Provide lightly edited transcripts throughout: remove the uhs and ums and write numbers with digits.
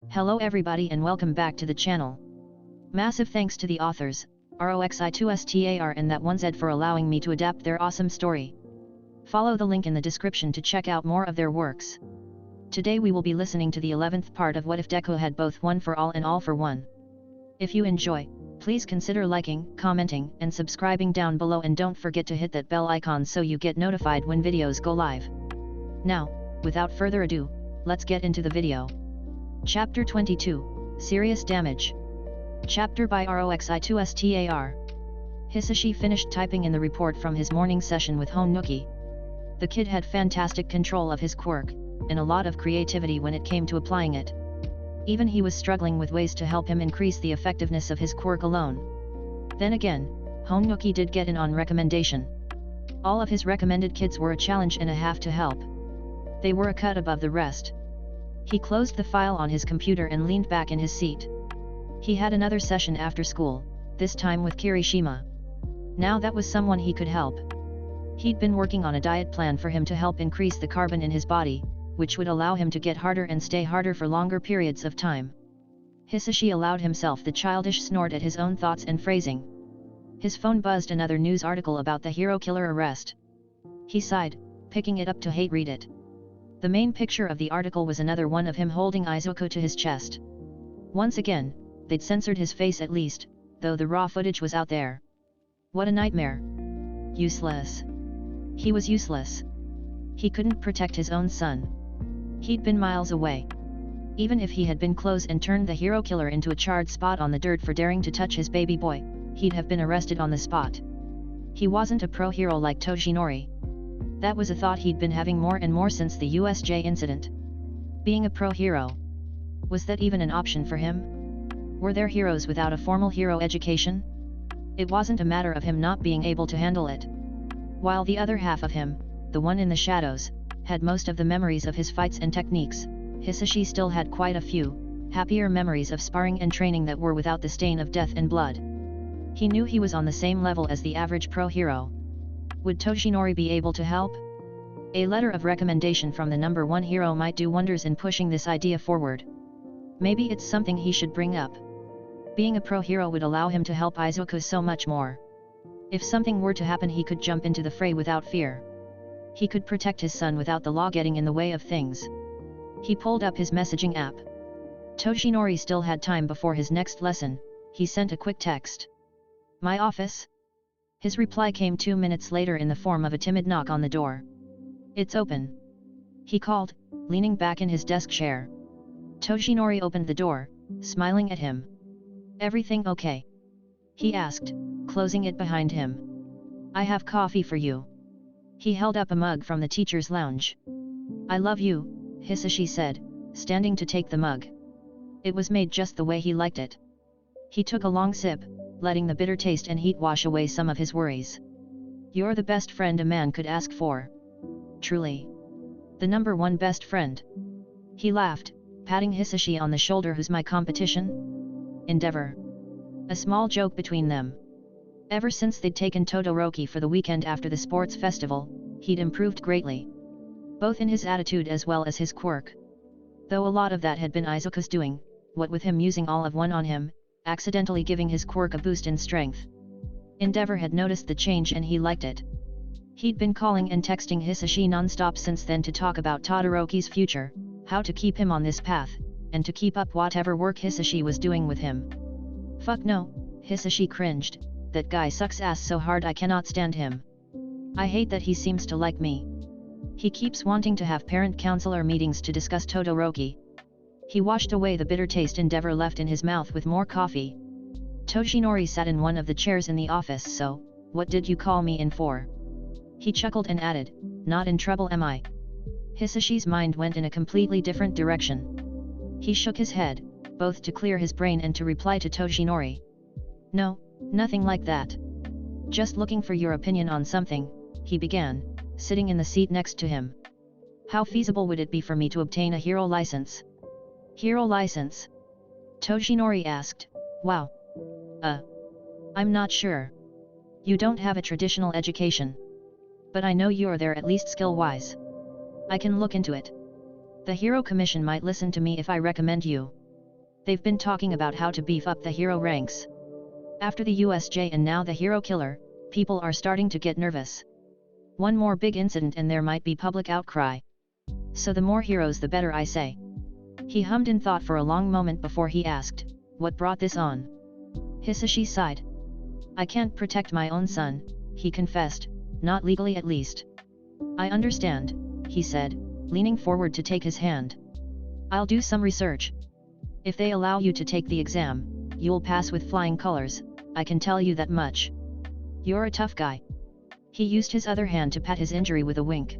Hello everybody and welcome back to the channel. Massive thanks to the authors, Roxi2Star and ThatOneZed for allowing me to adapt their awesome story. Follow the link in the description to check out more of their works. Today we will be listening to the 11th part of What If Deku Had Both One for All and All for One. If you enjoy, please consider liking, commenting, and subscribing down below, and don't forget to hit that bell icon so you get notified when videos go live. Now, without further ado, let's get into the video. Chapter 22, Serious Damage. Chapter by Roxi2Star. Hisashi finished typing in the report from his morning session with Honuki. The kid had fantastic control of his quirk, and a lot of creativity when it came to applying it. Even he was struggling with ways to help him increase the effectiveness of his quirk alone. Then again, Honuki did get in on recommendation. All of his recommended kids were a challenge and a half to help. They were a cut above the rest. He closed the file on his computer and leaned back in his seat. He had another session after school, this time with Kirishima. Now that was someone he could help. He'd been working on a diet plan for him to help increase the carbon in his body, which would allow him to get harder and stay harder for longer periods of time. Hisashi allowed himself the childish snort at his own thoughts and phrasing. His phone buzzed another news article about the hero killer arrest. He sighed, picking it up to read it. The main picture of the article was another one of him holding Izuku to his chest. Once again, they'd censored his face at least, though the raw footage was out there. What a nightmare. Useless. He was useless. He couldn't protect his own son. He'd been miles away. Even if he had been close and turned the hero killer into a charred spot on the dirt for daring to touch his baby boy, he'd have been arrested on the spot. He wasn't a pro-hero like Toshinori. That was a thought he'd been having more and more since the USJ incident. Being a pro-hero. Was that even an option for him? Were there heroes without a formal hero education? It wasn't a matter of him not being able to handle it. While the other half of him, the one in the shadows, had most of the memories of his fights and techniques, Hisashi still had quite a few, happier memories of sparring and training that were without the stain of death and blood. He knew he was on the same level as the average pro-hero. Would Toshinori be able to help? A letter of recommendation from the number one hero might do wonders in pushing this idea forward. Maybe it's something he should bring up. Being a pro-hero would allow him to help Izuku so much more. If something were to happen, he could jump into the fray without fear. He could protect his son without the law getting in the way of things. He pulled up his messaging app. Toshinori still had time before his next lesson. He sent a quick text. My office? His reply came 2 minutes later in the form of a timid knock on the door. It's open. He called, leaning back in his desk chair. Toshinori opened the door, smiling at him. Everything okay? He asked, closing it behind him. I have coffee for you. He held up a mug from the teacher's lounge. I love you, Hisashi said, standing to take the mug. It was made just the way he liked it. He took a long sip, letting the bitter taste and heat wash away some of his worries. You're the best friend a man could ask for. Truly. The number one best friend. He laughed, patting Hisashi on the shoulder. Who's my competition? Endeavor. A small joke between them. Ever since they'd taken Todoroki for the weekend after the sports festival, he'd improved greatly. Both in his attitude as well as his quirk. Though a lot of that had been Izuku's doing, what with him using all of one on him, accidentally giving his quirk a boost in strength. Endeavor had noticed the change and he liked it. He'd been calling and texting Hisashi non-stop since then to talk about Todoroki's future, how to keep him on this path, and to keep up whatever work Hisashi was doing with him. Fuck no, Hisashi cringed, that guy sucks ass so hard I cannot stand him. I hate that he seems to like me. He keeps wanting to have parent counselor meetings to discuss Todoroki. He washed away the bitter taste Endeavor left in his mouth with more coffee. Toshinori sat in one of the chairs in the office. So, what did you call me in for? He chuckled and added, not in trouble am I? Hisashi's mind went in a completely different direction. He shook his head, both to clear his brain and to reply to Toshinori. No, nothing like that. Just looking for your opinion on something, he began, sitting in the seat next to him. How feasible would it be for me to obtain a hero license? Hero license? Toshinori asked. Wow. I'm not sure. You don't have a traditional education. But I know you're there at least skill-wise. I can look into it. The Hero Commission might listen to me if I recommend you. They've been talking about how to beef up the hero ranks. After the USJ and now the hero killer, people are starting to get nervous. One more big incident and there might be public outcry. So the more heroes the better, I say. He hummed in thought for a long moment before he asked, what brought this on? Hisashi sighed. I can't protect my own son, he confessed, not legally at least. I understand, he said, leaning forward to take his hand. I'll do some research. If they allow you to take the exam, you'll pass with flying colors, I can tell you that much. You're a tough guy. He used his other hand to pat his injury with a wink.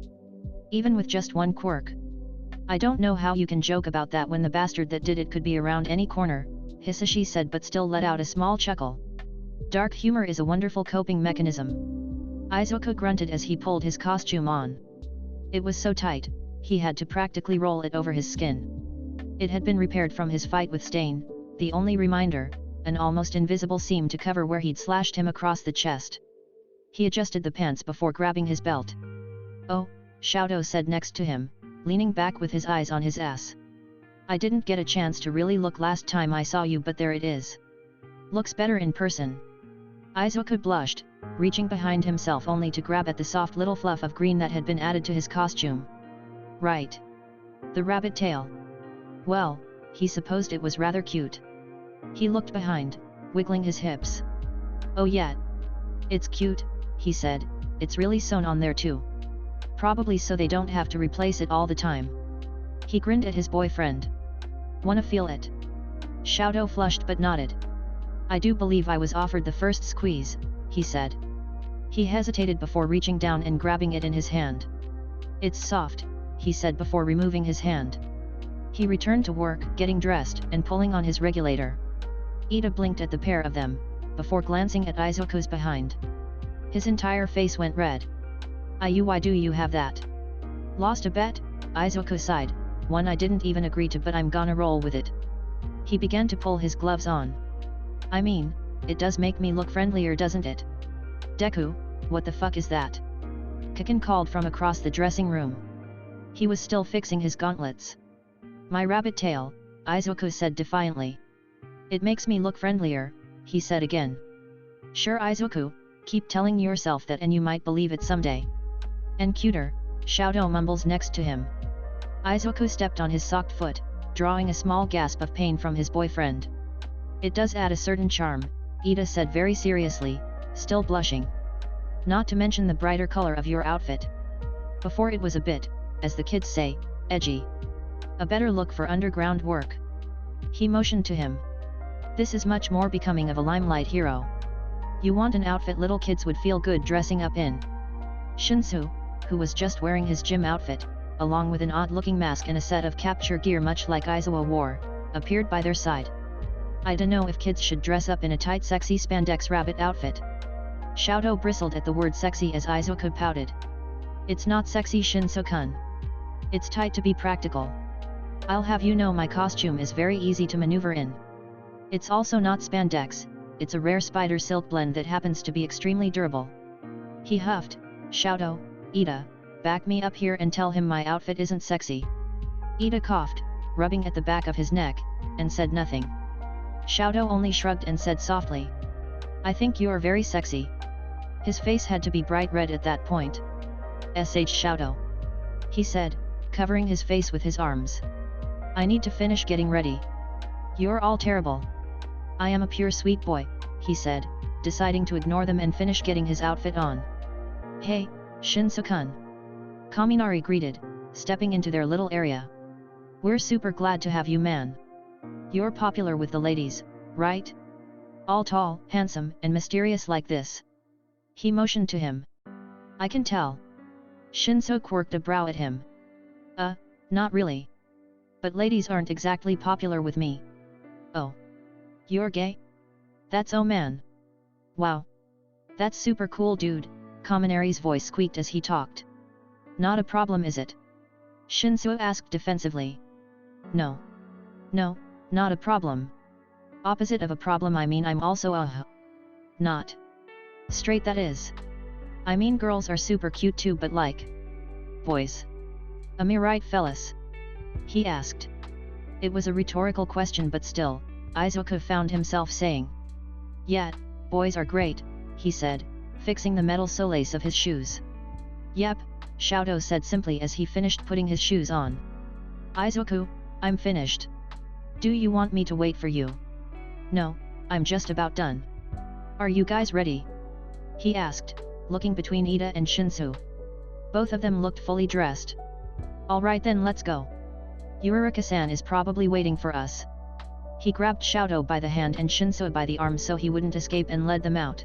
Even with just one quirk. I don't know how you can joke about that when the bastard that did it could be around any corner, Hisashi said, but still let out a small chuckle. Dark humor is a wonderful coping mechanism. Izuku grunted as he pulled his costume on. It was so tight, he had to practically roll it over his skin. It had been repaired from his fight with Stain, the only reminder, an almost invisible seam to cover where he'd slashed him across the chest. He adjusted the pants before grabbing his belt. Oh, Shoto said next to him, leaning back with his eyes on his ass. I didn't get a chance to really look last time I saw you, but there it is. Looks better in person. Izuku blushed, reaching behind himself only to grab at the soft little fluff of green that had been added to his costume. Right. The rabbit tail. Well, he supposed it was rather cute. He looked behind, wiggling his hips. Oh yeah. It's cute, he said, it's really sewn on there too. Probably so they don't have to replace it all the time. He grinned at his boyfriend. Wanna feel it? Shoto flushed but nodded. I do believe I was offered the first squeeze, he said. He hesitated before reaching down and grabbing it in his hand. It's soft, he said before removing his hand. He returned to work, getting dressed and pulling on his regulator. Ida blinked at the pair of them, before glancing at Izuku's behind. His entire face went red. Why do you have that? Lost a bet? Izuku sighed, one I didn't even agree to, but I'm gonna roll with it. He began to pull his gloves on. I mean, it does make me look friendlier, doesn't it? Deku, what the fuck is that? Kaken called from across the dressing room. He was still fixing his gauntlets. My rabbit tail, Izuku said defiantly. It makes me look friendlier, he said again. Sure Izuku, keep telling yourself that and you might believe it someday. And cuter, Shoto mumbles next to him. Izuku stepped on his socked foot, drawing a small gasp of pain from his boyfriend. It does add a certain charm, Ida said very seriously, still blushing. Not to mention the brighter color of your outfit. Before it was a bit, as the kids say, edgy. A better look for underground work. He motioned to him. This is much more becoming of a limelight hero. You want an outfit little kids would feel good dressing up in. Shinsu, who was just wearing his gym outfit, along with an odd-looking mask and a set of capture gear much like Aizawa wore, appeared by their side. I dunno if kids should dress up in a tight sexy spandex rabbit outfit. Shoto bristled at the word sexy as Izuku pouted. It's not sexy Shinsu-kun. It's tight to be practical. I'll have you know my costume is very easy to maneuver in. It's also not spandex, it's a rare spider silk blend that happens to be extremely durable. He huffed, Shoto, Ida, back me up here and tell him my outfit isn't sexy. Ida coughed, rubbing at the back of his neck, and said nothing. Shoto only shrugged and said softly. I think you're very sexy. His face had to be bright red at that point. Sh Shoto. He said, covering his face with his arms. I need to finish getting ready. You're all terrible. I am a pure sweet boy, he said, deciding to ignore them and finish getting his outfit on. Hey, Shinsu-kun. Kaminari greeted, stepping into their little area. We're super glad to have you, man. You're popular with the ladies, right? All tall, handsome, and mysterious like this. He motioned to him. I can tell. Shinsu quirked a brow at him. Not really. But ladies aren't exactly popular with me. Oh. You're gay? That's oh man. Wow. That's super cool, dude, Kaminari's voice squeaked as he talked. Not a problem, is it? Shinsu asked defensively. No. No, not a problem. Opposite of a problem, I mean I'm also not straight, that is. I mean girls are super cute too, but like boys. Am I right, fellas? He asked. It was a rhetorical question, but still, Izuku found himself saying. "Yeah, boys are great," he said, fixing the metal solace of his shoes. "Yep," Shoto said simply as he finished putting his shoes on. "Izuku, I'm finished. Do you want me to wait for you?" "No, I'm just about done." "Are you guys ready?" he asked, looking between Ida and Shinsu. Both of them looked fully dressed. "Alright then, let's go. Uraraka-san is probably waiting for us." He grabbed Shoto by the hand and Shinsu by the arm so he wouldn't escape and led them out.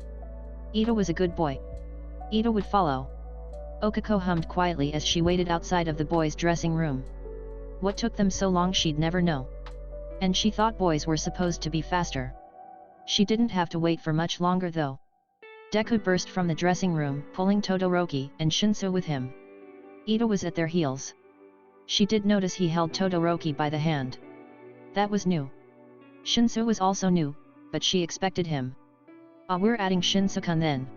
Ida was a good boy. Ida would follow. Okako hummed quietly as she waited outside of the boys' dressing room. What took them so long she'd never know. And she thought boys were supposed to be faster. She didn't have to wait for much longer though. Deku burst from the dressing room, pulling Todoroki and Shinsu with him. Ida was at their heels. She did notice he held Todoroki by the hand. That was new. Shinsu was also new, but she expected him. "Ah, we're adding Shinsu-kun then?"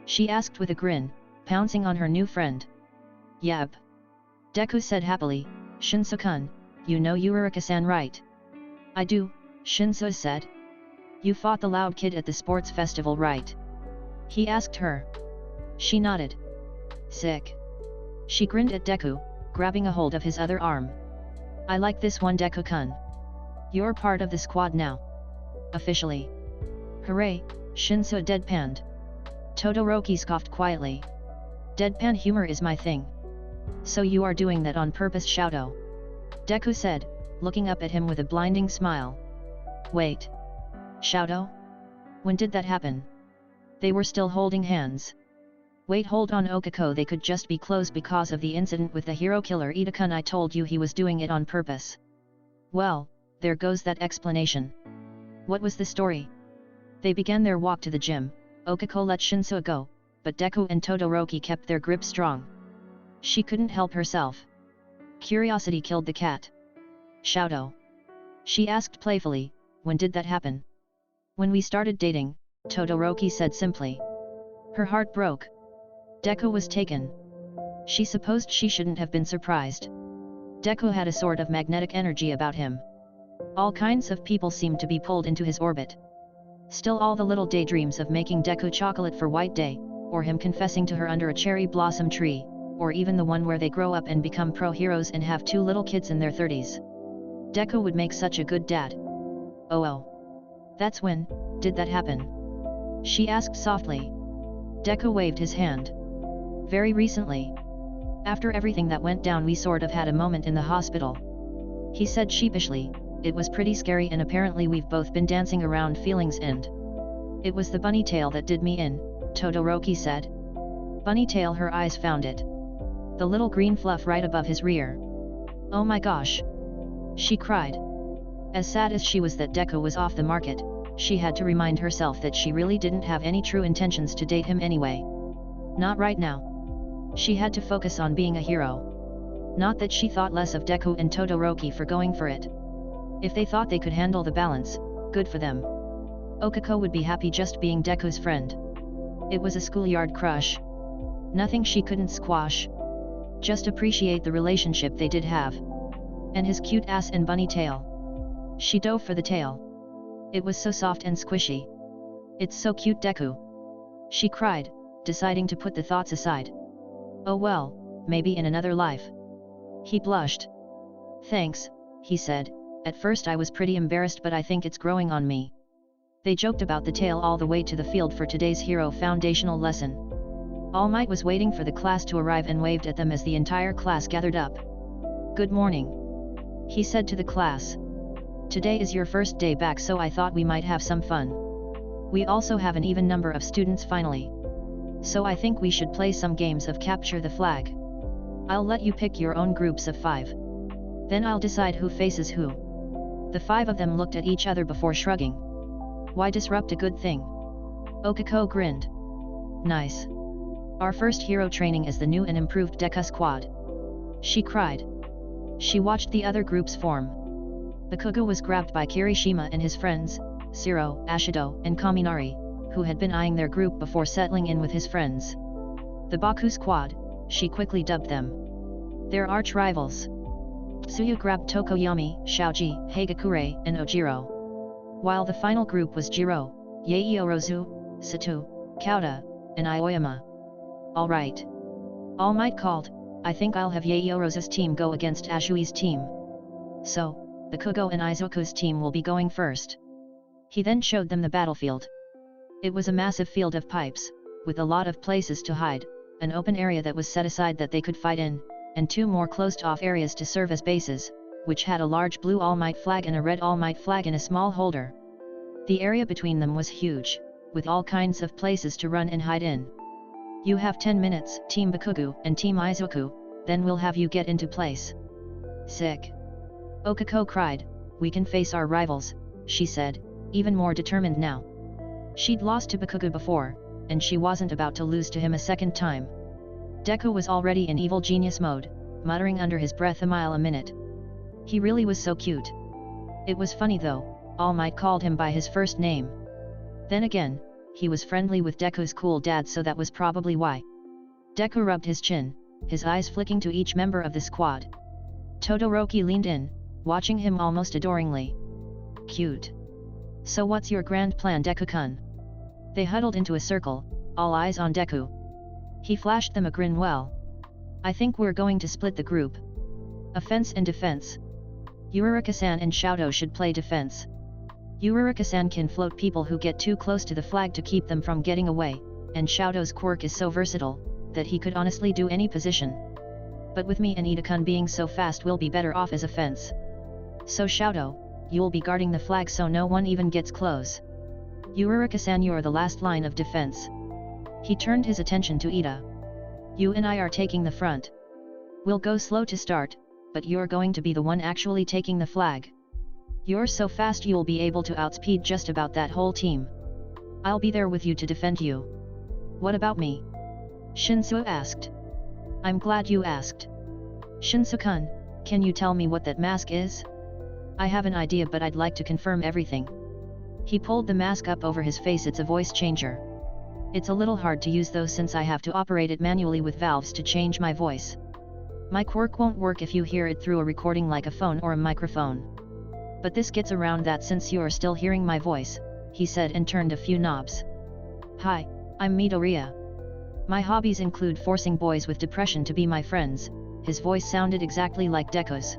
she asked with a grin, pouncing on her new friend. "Yep." Deku said happily, "Shinsu-kun, you know Uraraka-san, right?" "I do," Shinsu said. "You fought the loud kid at the sports festival, right?" he asked her. She nodded. "Sick." She grinned at Deku, grabbing a hold of his other arm. "I like this one, Deku-kun. You're part of the squad now. Officially." "Hooray," Shinsu deadpanned. Todoroki scoffed quietly. "Deadpan humor is my thing." "So you are doing that on purpose, Shoto?" Deku said, looking up at him with a blinding smile. "Wait. Shoto? When did that happen?" They were still holding hands. "Wait, hold on, Okako, they could just be close because of the incident with the hero killer Ida-kun. I told you he was doing it on purpose." "Well, there goes that explanation. What was the story?" They began their walk to the gym. Okako let Shinsu go, but Deku and Todoroki kept their grip strong. She couldn't help herself. Curiosity killed the cat. "Shoto?" she asked playfully, "when did that happen?" "When we started dating," Todoroki said simply. Her heart broke. Deku was taken. She supposed she shouldn't have been surprised. Deku had a sort of magnetic energy about him. All kinds of people seemed to be pulled into his orbit. Still, all the little daydreams of making Deku chocolate for White Day, or him confessing to her under a cherry blossom tree, or even the one where they grow up and become pro-heroes and have 2 little kids in their 30s. Deku would make such a good dad. Oh. That's when, did that happen?" she asked softly. Deku waved his hand. "Very recently. After everything that went down, we sort of had a moment in the hospital," he said sheepishly. "It was pretty scary and apparently we've both been dancing around feelings and..." "It was the bunny tail that did me in," Todoroki said. "Bunny tail?" Her eyes found it. The little green fluff right above his rear. "Oh my gosh!" she cried. As sad as she was that Deku was off the market, she had to remind herself that she really didn't have any true intentions to date him anyway. Not right now. She had to focus on being a hero. Not that she thought less of Deku and Todoroki for going for it. If they thought they could handle the balance, good for them. Okako would be happy just being Deku's friend. It was a schoolyard crush. Nothing she couldn't squash. Just appreciate the relationship they did have. And his cute ass and bunny tail. She dove for the tail. It was so soft and squishy. "It's so cute, Deku!" she cried, deciding to put the thoughts aside. "Oh well, maybe in another life." He blushed. "Thanks," he said. "At first I was pretty embarrassed, but I think it's growing on me." They joked about the tail all the way to the field for today's hero foundational lesson. All Might was waiting for the class to arrive and waved at them as the entire class gathered up. "Good morning," he said to the class. "Today is your first day back, so I thought we might have some fun. We also have an even number of students finally. So I think we should play some games of capture the flag. I'll let you pick your own groups of 5. Then I'll decide who faces who." The 5 of them looked at each other before shrugging. Why disrupt a good thing? Okako grinned. "Nice. Our first hero training as the new and improved Deku squad," she cried. She watched the other groups form. Bakugo was grabbed by Kirishima and his friends, Shiro, Ashido, and Kaminari, who had been eyeing their group before settling in with his friends. The Baku squad, she quickly dubbed them. Their arch rivals. Tsuyu grabbed Tokoyami, Shaoji, Hagakure, and Ojiro. While the final group was Jiro, Yaeorozu, Sato, Kauta, and Aoyama. Alright. All Might called, I think I'll have Yaeorozu's team go against Ashui's team. So, Bakugo and Izuku's team will be going first. He then showed them the battlefield. It was a massive field of pipes, with a lot of places to hide, an open area that was set aside that they could fight in, and 2 more closed-off areas to serve as bases, which had a large blue All Might flag and a red All Might flag in a small holder. The area between them was huge, with all kinds of places to run and hide in. You have 10 minutes, Team Bakugo and Team Izuku, then we'll have you get into place. Sick. Okako cried, we can face our rivals, she said, even more determined now. She'd lost to Bakugo before, and she wasn't about to lose to him a second time. Deku was already in evil genius mode, muttering under his breath a mile a minute. He really was so cute. It was funny though, All Might called him by his first name. Then again, he was friendly with Deku's cool dad, so that was probably why. Deku rubbed his chin, his eyes flicking to each member of the squad. Todoroki leaned in, watching him almost adoringly. Cute. So what's your grand plan, Deku-kun? They huddled into a circle, all eyes on Deku. He flashed them a grin. Well, I think we're going to split the group. Offense and defense. Uraraka-san and Shoto should play defense. Uraraka-san can float people who get too close to the flag to keep them from getting away, and Shoto's quirk is so versatile, that he could honestly do any position. But with me and Ida-kun being so fast, we'll be better off as offense. So Shoto, you'll be guarding the flag so no one even gets close. Uraraka-san, you're the last line of defense. He turned his attention to Ida. You and I are taking the front. We'll go slow to start, but you're going to be the one actually taking the flag. You're so fast you'll be able to outspeed just about that whole team. I'll be there with you to defend you. What about me? Shinsu asked. I'm glad you asked. Shinsu-kun, can you tell me what that mask is? I have an idea, but I'd like to confirm everything. He pulled the mask up over his face. It's a voice changer. It's a little hard to use though, since I have to operate it manually with valves to change my voice. My quirk won't work if you hear it through a recording like a phone or a microphone. But this gets around that since you're still hearing my voice, he said and turned a few knobs. Hi, I'm Midoriya. My hobbies include forcing boys with depression to be my friends. His voice sounded exactly like Deku's.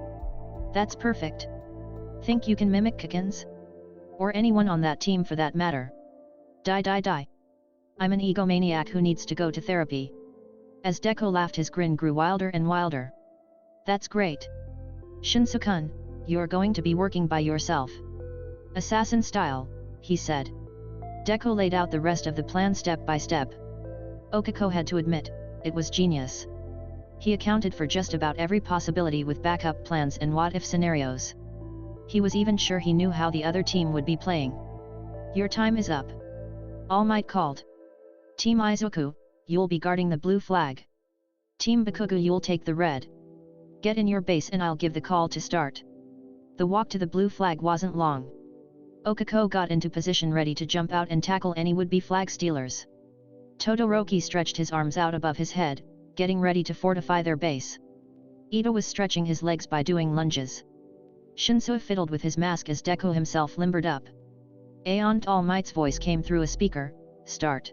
That's perfect. Think you can mimic Kiken's? Or anyone on that team for that matter? Die. I'm an egomaniac who needs to go to therapy. As Deku laughed, his grin grew wilder and wilder. That's great. Shinsu-kun, you're going to be working by yourself. Assassin style, he said. Deku laid out the rest of the plan step by step. Okako had to admit, it was genius. He accounted for just about every possibility with backup plans and what-if scenarios. He was even sure he knew how the other team would be playing. Your time is up. All Might called. Team Izuku, you'll be guarding the blue flag. Team Bakugo, you'll take the red. Get in your base and I'll give the call to start. The walk to the blue flag wasn't long. Okako got into position ready to jump out and tackle any would-be flag stealers. Todoroki stretched his arms out above his head, getting ready to fortify their base. Ito was stretching his legs by doing lunges. Shinsu fiddled with his mask as Deku himself limbered up. Aeon All Might's voice came through a speaker, start.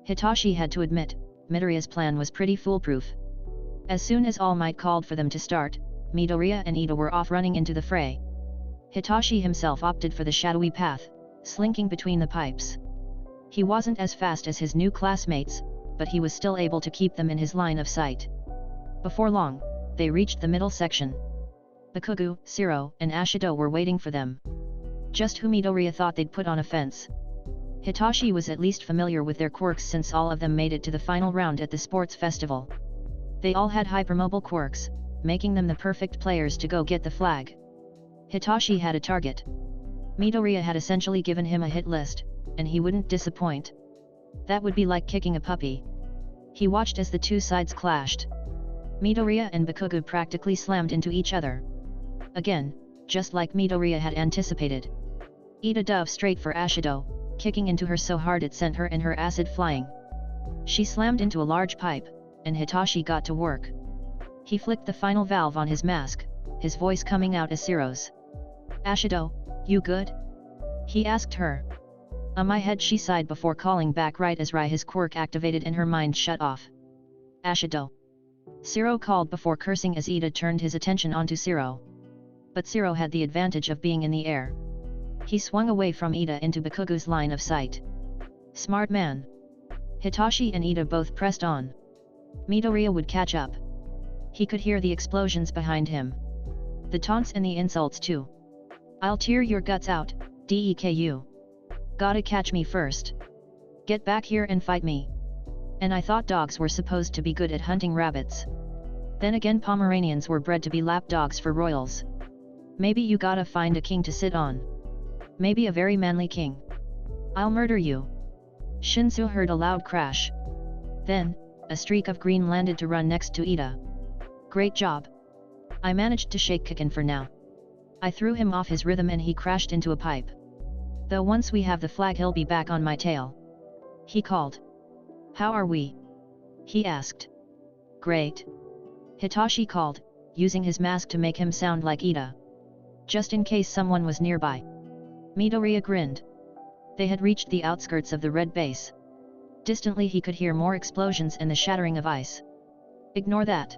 Hitachi had to admit, Midoriya's plan was pretty foolproof. As soon as All Might called for them to start, Midoriya and Ito were off running into the fray. Hitachi himself opted for the shadowy path, slinking between the pipes. He wasn't as fast as his new classmates, but he was still able to keep them in his line of sight. Before long, they reached the middle section. Bakugo, Shiro, and Ashido were waiting for them. Just who Midoriya thought they'd put on a fence. Hitachi was at least familiar with their quirks since all of them made it to the final round at the sports festival. They all had hypermobile quirks, making them the perfect players to go get the flag. Hitachi had a target. Midoriya had essentially given him a hit list, and he wouldn't disappoint. That would be like kicking a puppy. He watched as the two sides clashed. Midoriya and Bakugo practically slammed into each other. Again, just like Midoriya had anticipated. Ida dove straight for Ashido, kicking into her so hard it sent her and her acid flying. She slammed into a large pipe, and Hitachi got to work. He flicked the final valve on his mask, his voice coming out as Ciro's. "Ashido, you good?" he asked her. My head, she sighed before calling back right as his quirk activated and her mind shut off. "Ashido," Ciro called before cursing as Ida turned his attention onto Ciro. But Ciro had the advantage of being in the air. He swung away from Ida into Bakugu's line of sight. Smart man. Hitachi and Ida both pressed on. Midoriya would catch up. He could hear the explosions behind him. The taunts and the insults too. "I'll tear your guts out, Deku. Gotta catch me first. Get back here and fight me. And I thought dogs were supposed to be good at hunting rabbits. Then again, Pomeranians were bred to be lapdogs for royals. Maybe you gotta find a king to sit on. Maybe a very manly king. I'll murder you." Shinsu heard a loud crash. Then, a streak of green landed to run next to Ida. "Great job. I managed to shake Kikin for now. I threw him off his rhythm and he crashed into a pipe. Though once we have the flag he'll be back on my tail," he called. "How are we?" he asked. "Great," Hitachi called, using his mask to make him sound like Ida. Just in case someone was nearby. Midoriya grinned. They had reached the outskirts of the red base. Distantly he could hear more explosions and the shattering of ice. "Ignore that.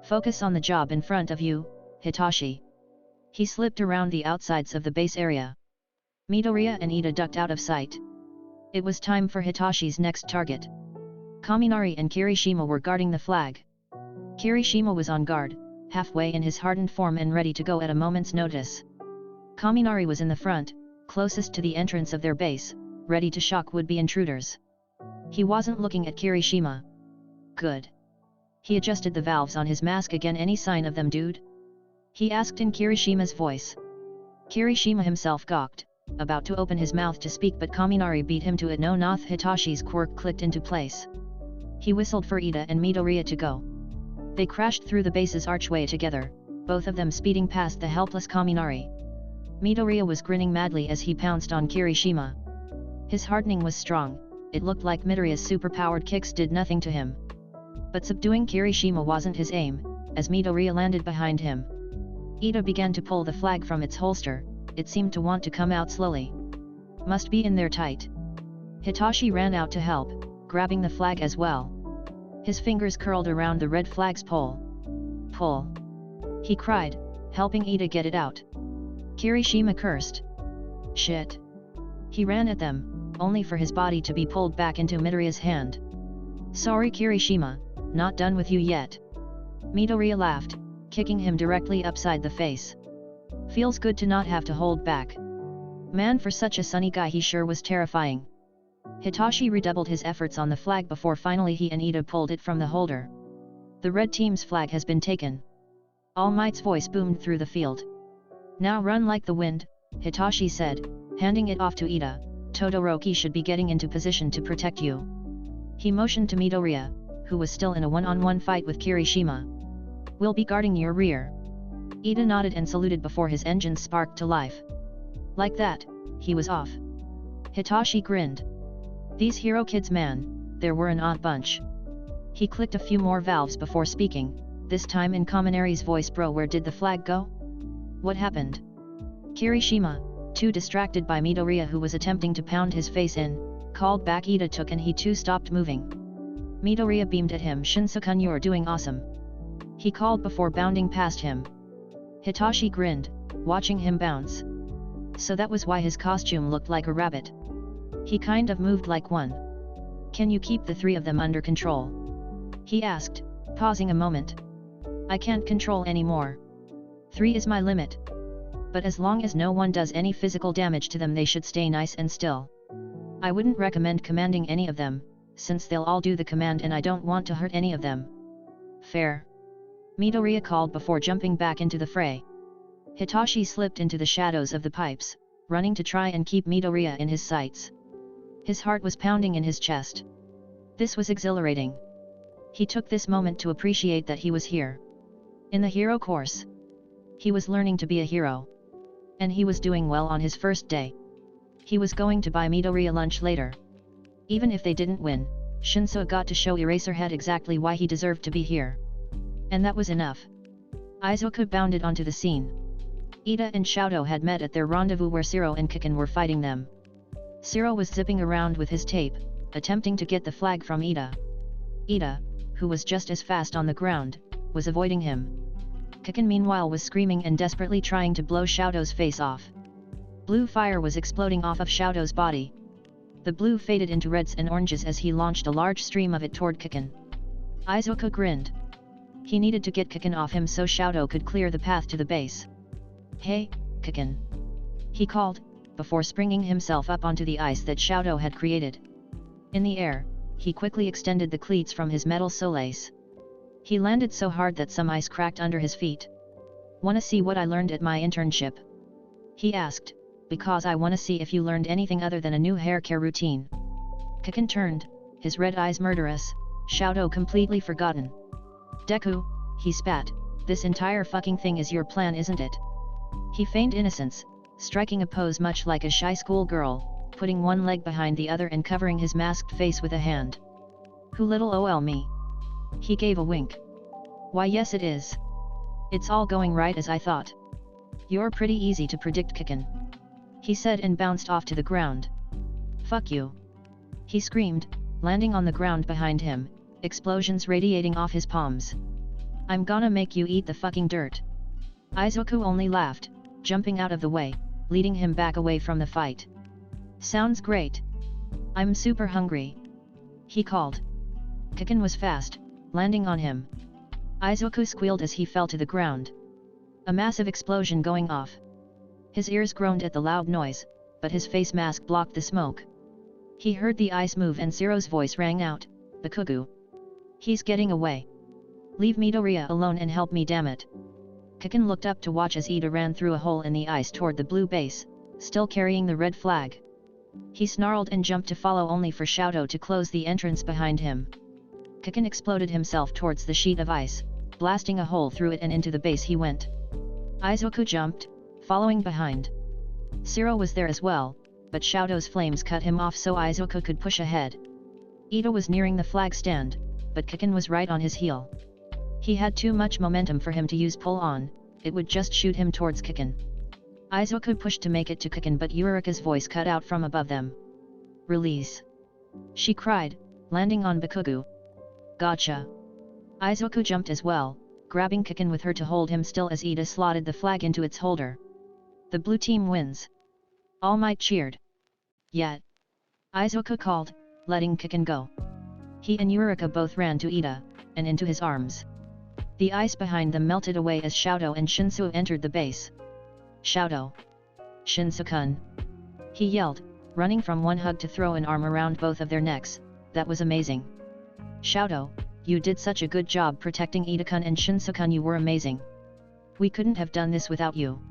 Focus on the job in front of you, Hitachi." He slipped around the outsides of the base area. Midoriya and Ida ducked out of sight. It was time for Hitachi's next target. Kaminari and Kirishima were guarding the flag. Kirishima was on guard, halfway in his hardened form and ready to go at a moment's notice. Kaminari was in the front, closest to the entrance of their base, ready to shock would-be intruders. He wasn't looking at Kirishima. "Good." He adjusted the valves on his mask again. "Any sign of them, dude?" he asked in Kirishima's voice. Kirishima himself gawked, about to open his mouth to speak, but Kaminari beat him to it. "No, Nath." Hitachi's quirk clicked into place. He whistled for Ida and Midoriya to go. They crashed through the base's archway together, both of them speeding past the helpless Kaminari. Midoriya was grinning madly as he pounced on Kirishima. His hardening was strong. It looked like Midoriya's superpowered kicks did nothing to him. But subduing Kirishima wasn't his aim, as Midoriya landed behind him. Ida began to pull the flag from its holster. It seemed to want to come out slowly. Must be in there tight. Hitachi ran out to help, grabbing the flag as well. His fingers curled around the red flag's pole. "Pull!" he cried, helping Ida get it out. Kirishima cursed. "Shit!" He ran at them, only for his body to be pulled back into Midoriya's hand. "Sorry Kirishima, not done with you yet." Midoriya laughed, kicking him directly upside the face. "Feels good to not have to hold back. Man, for such a sunny guy he sure was terrifying." Hitachi redoubled his efforts on the flag before finally he and Ida pulled it from the holder. "The red team's flag has been taken." All Might's voice boomed through the field. "Now run like the wind," Hitachi said, handing it off to Ida. "Todoroki should be getting into position to protect you." He motioned to Midoriya, who was still in a one-on-one fight with Kirishima. "We'll be guarding your rear." Ida nodded and saluted before his engines sparked to life. Like that, he was off. Hitachi grinned. These hero kids, man, there were an odd bunch. He clicked a few more valves before speaking, this time in Kaminari's voice. "Bro, where did the flag go? What happened?" Kirishima, too distracted by Midoriya who was attempting to pound his face in, called back. Ida took and he too stopped moving. Midoriya beamed at him. "Shinsu-kun, you're doing awesome," he called before bounding past him. Hitachi grinned, watching him bounce. So that was why his costume looked like a rabbit. He kind of moved like one. "Can you keep the three of them under control?" he asked, pausing a moment. "I can't control anymore. 3 is my limit. But as long as no one does any physical damage to them, they should stay nice and still. I wouldn't recommend commanding any of them, since they'll all do the command and I don't want to hurt any of them." "Fair," Midoriya called before jumping back into the fray. Hitachi slipped into the shadows of the pipes, running to try and keep Midoriya in his sights. His heart was pounding in his chest. This was exhilarating. He took this moment to appreciate that he was here. In the hero course. He was learning to be a hero. And he was doing well on his first day. He was going to buy Midoriya lunch later. Even if they didn't win, Shinsu got to show Eraserhead exactly why he deserved to be here. And that was enough. Izuku bounded onto the scene. Ida and Shoto had met at their rendezvous where Zero and Kiken were fighting them. Zero was zipping around with his tape, attempting to get the flag from Ida. Ida, who was just as fast on the ground, was avoiding him. Kiken meanwhile was screaming and desperately trying to blow Shoto's face off. Blue fire was exploding off of Shoto's body. The blue faded into reds and oranges as he launched a large stream of it toward Kiken. Izuku grinned. He needed to get Kiken off him so Shoto could clear the path to the base. "Hey, Kiken," he called, before springing himself up onto the ice that Shoto had created. In the air, he quickly extended the cleats from his metal soles. He landed so hard that some ice cracked under his feet. "Wanna see what I learned at my internship?" he asked, "because I wanna see if you learned anything other than a new hair care routine." Kiken turned, his red eyes murderous, Shoto completely forgotten. "Deku," he spat, "this entire fucking thing is your plan, isn't it?" He feigned innocence, striking a pose much like a shy schoolgirl, putting one leg behind the other and covering his masked face with a hand. "Who little ol me?" He gave a wink. "Why yes it is. It's all going right as I thought. You're pretty easy to predict, Kiken," he said and bounced off to the ground. "Fuck you," he screamed, landing on the ground behind him, explosions radiating off his palms. "I'm gonna make you eat the fucking dirt." Izuku only laughed, jumping out of the way, leading him back away from the fight. "Sounds great. I'm super hungry," he called. Kiken was fast, landing on him. Izuku squealed as he fell to the ground. A massive explosion going off. His ears groaned at the loud noise, but his face mask blocked the smoke. He heard the ice move and Zero's voice rang out, "Bakugo. He's getting away. Leave Midoriya alone and help me, damn it." Kiken looked up to watch as Ida ran through a hole in the ice toward the blue base, still carrying the red flag. He snarled and jumped to follow only for Shoto to close the entrance behind him. Kiken exploded himself towards the sheet of ice, blasting a hole through it and into the base he went. Izuku jumped, following behind. Zero was there as well, but Shoto's flames cut him off so Izuku could push ahead. Ida was nearing the flag stand, but Kiken was right on his heel. He had too much momentum for him to use pull on, it would just shoot him towards Kiken. Izuku pushed to make it to Kiken but Eureka's voice cut out from above them. "Release!" she cried, landing on Bakugo. "Gotcha!" Izuku jumped as well, grabbing Kiken with her to hold him still as Ida slotted the flag into its holder. "The blue team wins!" All Might cheered. "Yet!" Izuku called, letting Kiken go. He and Eureka both ran to Ida, and into his arms. The ice behind them melted away as Shoto and Shinsu entered the base. "Shoto! Shinsu-kun!" he yelled, running from one hug to throw an arm around both of their necks. "That was amazing! Shoto, you did such a good job protecting Ida-kun and Shinsu-kun, you were amazing! We couldn't have done this without you!"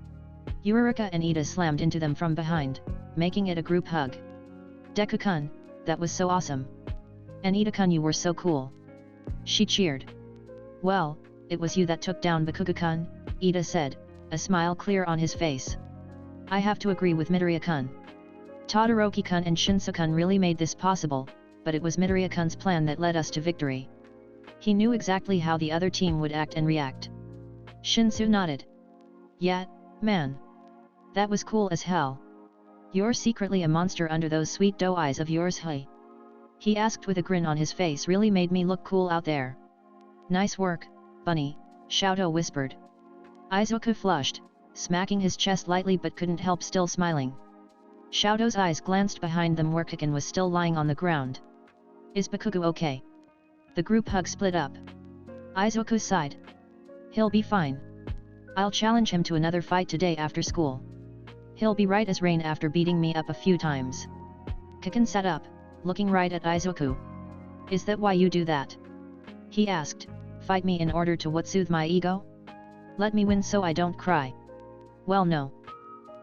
Eureka and Ida slammed into them from behind, making it a group hug. "Deku-kun, that was so awesome! And Ida-kun, you were so cool!" she cheered. "Well, it was you that took down Bakugo-kun," Ida said, a smile clear on his face. "I have to agree with Midoriya-kun. Todoroki-kun and Shinsu-kun really made this possible, but it was Midoriya-kun's plan that led us to victory. He knew exactly how the other team would act and react." Shinsu nodded. "Yeah, man. That was cool as hell. You're secretly a monster under those sweet doe eyes of yours, hey?" he asked with a grin on his face. "Really made me look cool out there." "Nice work, bunny," Shoto whispered. Izuku flushed, smacking his chest lightly but couldn't help still smiling. Shoto's eyes glanced behind them where Kiken was still lying on the ground. "Is Bakugo okay?" The group hug split up. Izuku sighed. "He'll be fine. I'll challenge him to another fight today after school. He'll be right as rain after beating me up a few times." Kiken sat up, looking right at Izuku. "Is that why you do that?" he asked. "Fight me in order to what, soothe my ego? Let me win so I don't cry?" "Well no,"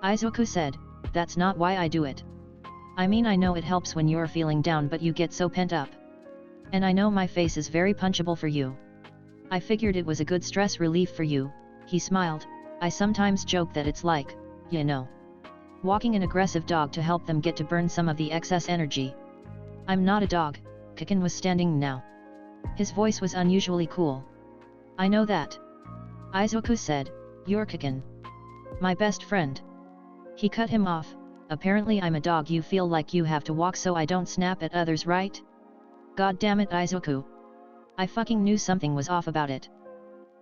Izuku said, "that's not why I do it. I mean, I know it helps when you're feeling down but you get so pent up. And I know my face is very punchable for you. I figured it was a good stress relief for you," he smiled. "I sometimes joke that it's like, you know, walking an aggressive dog to help them get to burn some of the excess energy." "I'm not a dog," Kiken was standing now. His voice was unusually cool. "I know that. Izuku said, "You're Kikin. My best friend." He cut him off. "Apparently I'm a dog you feel like you have to walk so I don't snap at others, right? God damn it, Izuku. I fucking knew something was off about it.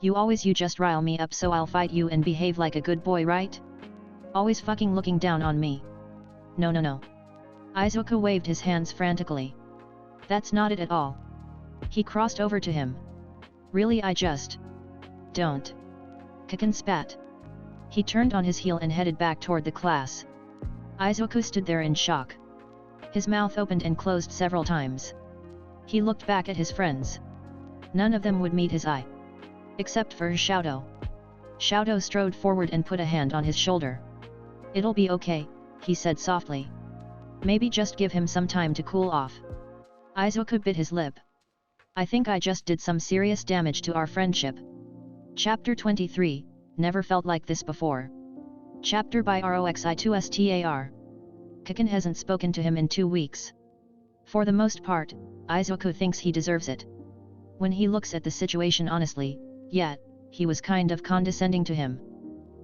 You just rile me up so I'll fight you and behave like a good boy, right? Always fucking looking down on me. No. Izuku waved his hands frantically. "That's not it at all." He crossed over to him. "Really, I just... don't." Kikin spat. He turned on his heel and headed back toward the class. Izuku stood there in shock. His mouth opened and closed several times. He looked back at his friends. None of them would meet his eye. Except for Shadow. Shadow strode forward and put a hand on his shoulder. "It'll be okay," he said softly. "Maybe just give him some time to cool off." Izuku bit his lip. "I think I just did some serious damage to our friendship." Chapter 23, Never Felt Like This Before. Chapter by Roxi2Star. Kikin hasn't spoken to him in 2 weeks. For the most part, Izuku thinks he deserves it. When he looks at the situation honestly, yet, he was kind of condescending to him.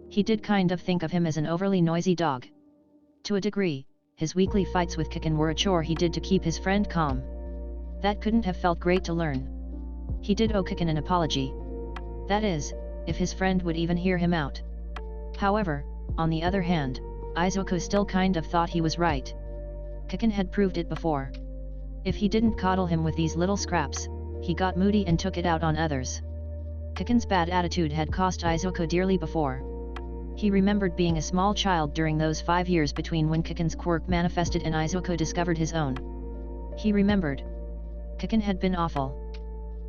He did kind of think of him as an overly noisy dog. To a degree, his weekly fights with Kikin were a chore he did to keep his friend calm. That couldn't have felt great to learn. He did owe Kikin an apology. That is, if his friend would even hear him out. However, on the other hand, Izuku still kind of thought he was right. Kikin had proved it before. If he didn't coddle him with these little scraps, he got moody and took it out on others. Kikin's bad attitude had cost Izuku dearly before. He remembered being a small child during those 5 years between when Kikin's quirk manifested and Izuku discovered his own. He remembered. Kikin had been awful.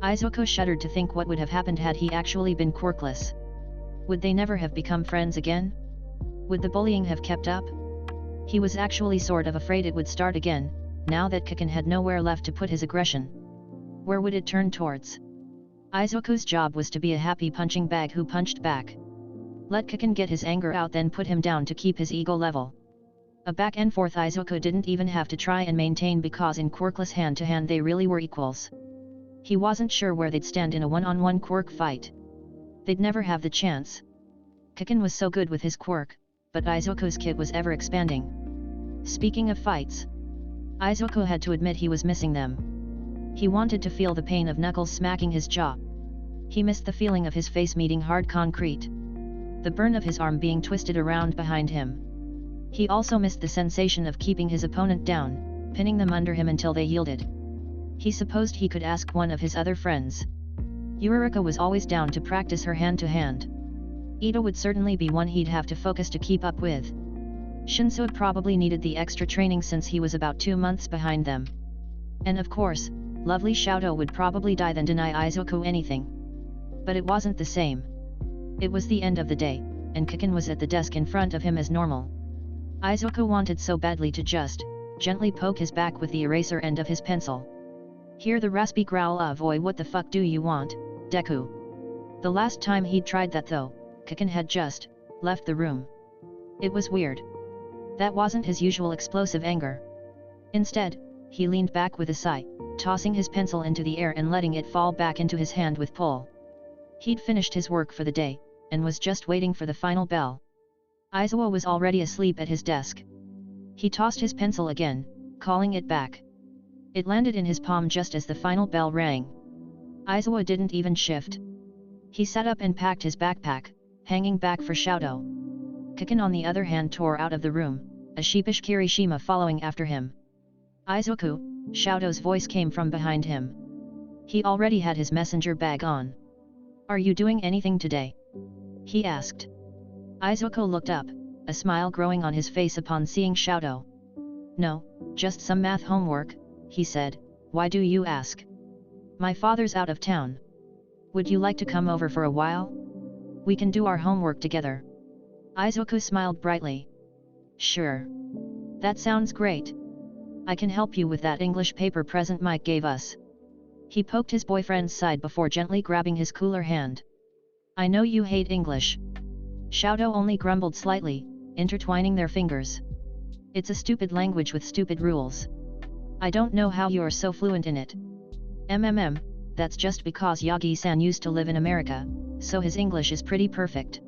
Izuku shuddered to think what would have happened had he actually been quirkless. Would they never have become friends again? Would the bullying have kept up? He was actually sort of afraid it would start again, now that Kikin had nowhere left to put his aggression. Where would it turn towards? Izuku's job was to be a happy punching bag who punched back. Let Kikin get his anger out, then put him down to keep his ego level. A back and forth Izuku didn't even have to try and maintain because in quirkless hand-to-hand they really were equals. He wasn't sure where they'd stand in a one-on-one quirk fight. They'd never have the chance. Kikin was so good with his quirk, but Izuku's kit was ever expanding. Speaking of fights, Izuku had to admit he was missing them. He wanted to feel the pain of knuckles smacking his jaw. He missed the feeling of his face meeting hard concrete. The burn of his arm being twisted around behind him. He also missed the sensation of keeping his opponent down, pinning them under him until they yielded. He supposed he could ask one of his other friends. Yurika was always down to practice her hand-to-hand. Ito would certainly be one he'd have to focus to keep up with. Shinsuke probably needed the extra training since he was about 2 months behind them. And of course, lovely Shadow would probably die than deny Izuku anything. But it wasn't the same. It was the end of the day, and Kikin was at the desk in front of him as normal. Izuku wanted so badly to just gently poke his back with the eraser end of his pencil. Hear the raspy growl of "Oi, what the fuck do you want, Deku?" The last time he'd tried that though, Kikin had just left the room. It was weird. That wasn't his usual explosive anger. Instead, he leaned back with a sigh, tossing his pencil into the air and letting it fall back into his hand with pull. He'd finished his work for the day, and was just waiting for the final bell. Izuku was already asleep at his desk. He tossed his pencil again, calling it back. It landed in his palm just as the final bell rang. Izuku didn't even shift. He sat up and packed his backpack, hanging back for Shadow. Kikin on the other hand tore out of the room, a sheepish Kirishima following after him. "Izuku," Shadow's voice came from behind him. He already had his messenger bag on. "Are you doing anything today?" he asked. Izuku looked up, a smile growing on his face upon seeing Shadow. "No, just some math homework," he said. "Why do you ask?" "My father's out of town. Would you like to come over for a while? We can do our homework together." Izuku smiled brightly. "Sure. That sounds great. I can help you with that English paper present Mike gave us." He poked his boyfriend's side before gently grabbing his cooler hand. "I know you hate English." Shadow only grumbled slightly, intertwining their fingers. "It's a stupid language with stupid rules. I don't know how you're so fluent in it." That's just because Yagi-san used to live in America, so his English is pretty perfect.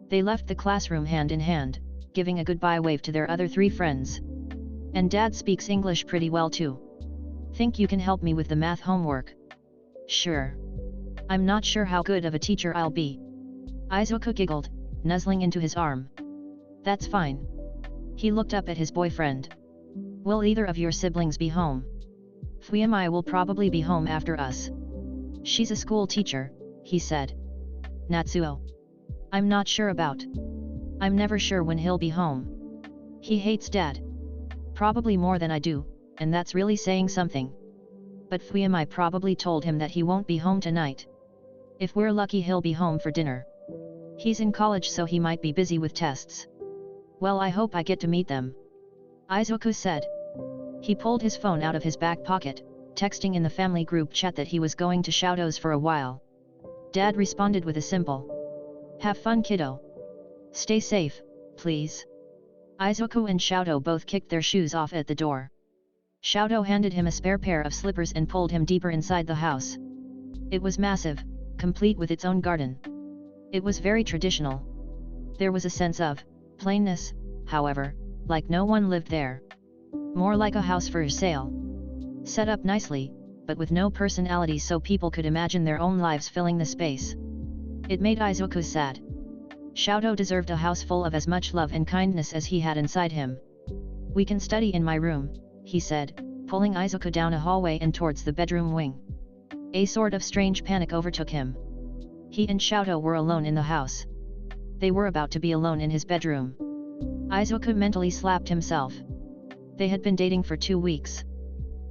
They left the classroom hand in hand, giving a goodbye wave to their other 3 friends. And Dad speaks English pretty well too. Think you can help me with the math homework? Sure. I'm not sure how good of a teacher I'll be. Izuku giggled, nuzzling into his arm. That's fine. He looked up at his boyfriend. Will either of your siblings be home? Fuyamai will probably be home after us. She's a school teacher, he said. Natsuo. I'm not sure about. I'm never sure when he'll be home. He hates Dad. Probably more than I do, and that's really saying something. But Fuyamai probably told him that he won't be home tonight. If we're lucky he'll be home for dinner. He's in college so he might be busy with tests. Well, I hope I get to meet them. Izuku said. He pulled his phone out of his back pocket, texting in the family group chat that he was going to Shoutou's for a while. Dad responded with a simple, "Have fun, kiddo. Stay safe, please." Izuku and Shoutou both kicked their shoes off at the door. Shoutou handed him a spare pair of slippers and pulled him deeper inside the house. It was massive, complete with its own garden. It was very traditional. There was a sense of plainness, however, like no one lived there. More like a house for sale. Set up nicely, but with no personality so people could imagine their own lives filling the space. It made Izuku sad. Shoutou deserved a house full of as much love and kindness as he had inside him. "We can study in my room," he said, pulling Izuku down a hallway and towards the bedroom wing. A sort of strange panic overtook him. He and Shoutou were alone in the house. They were about to be alone in his bedroom. Izuku mentally slapped himself. They had been dating for 2 weeks.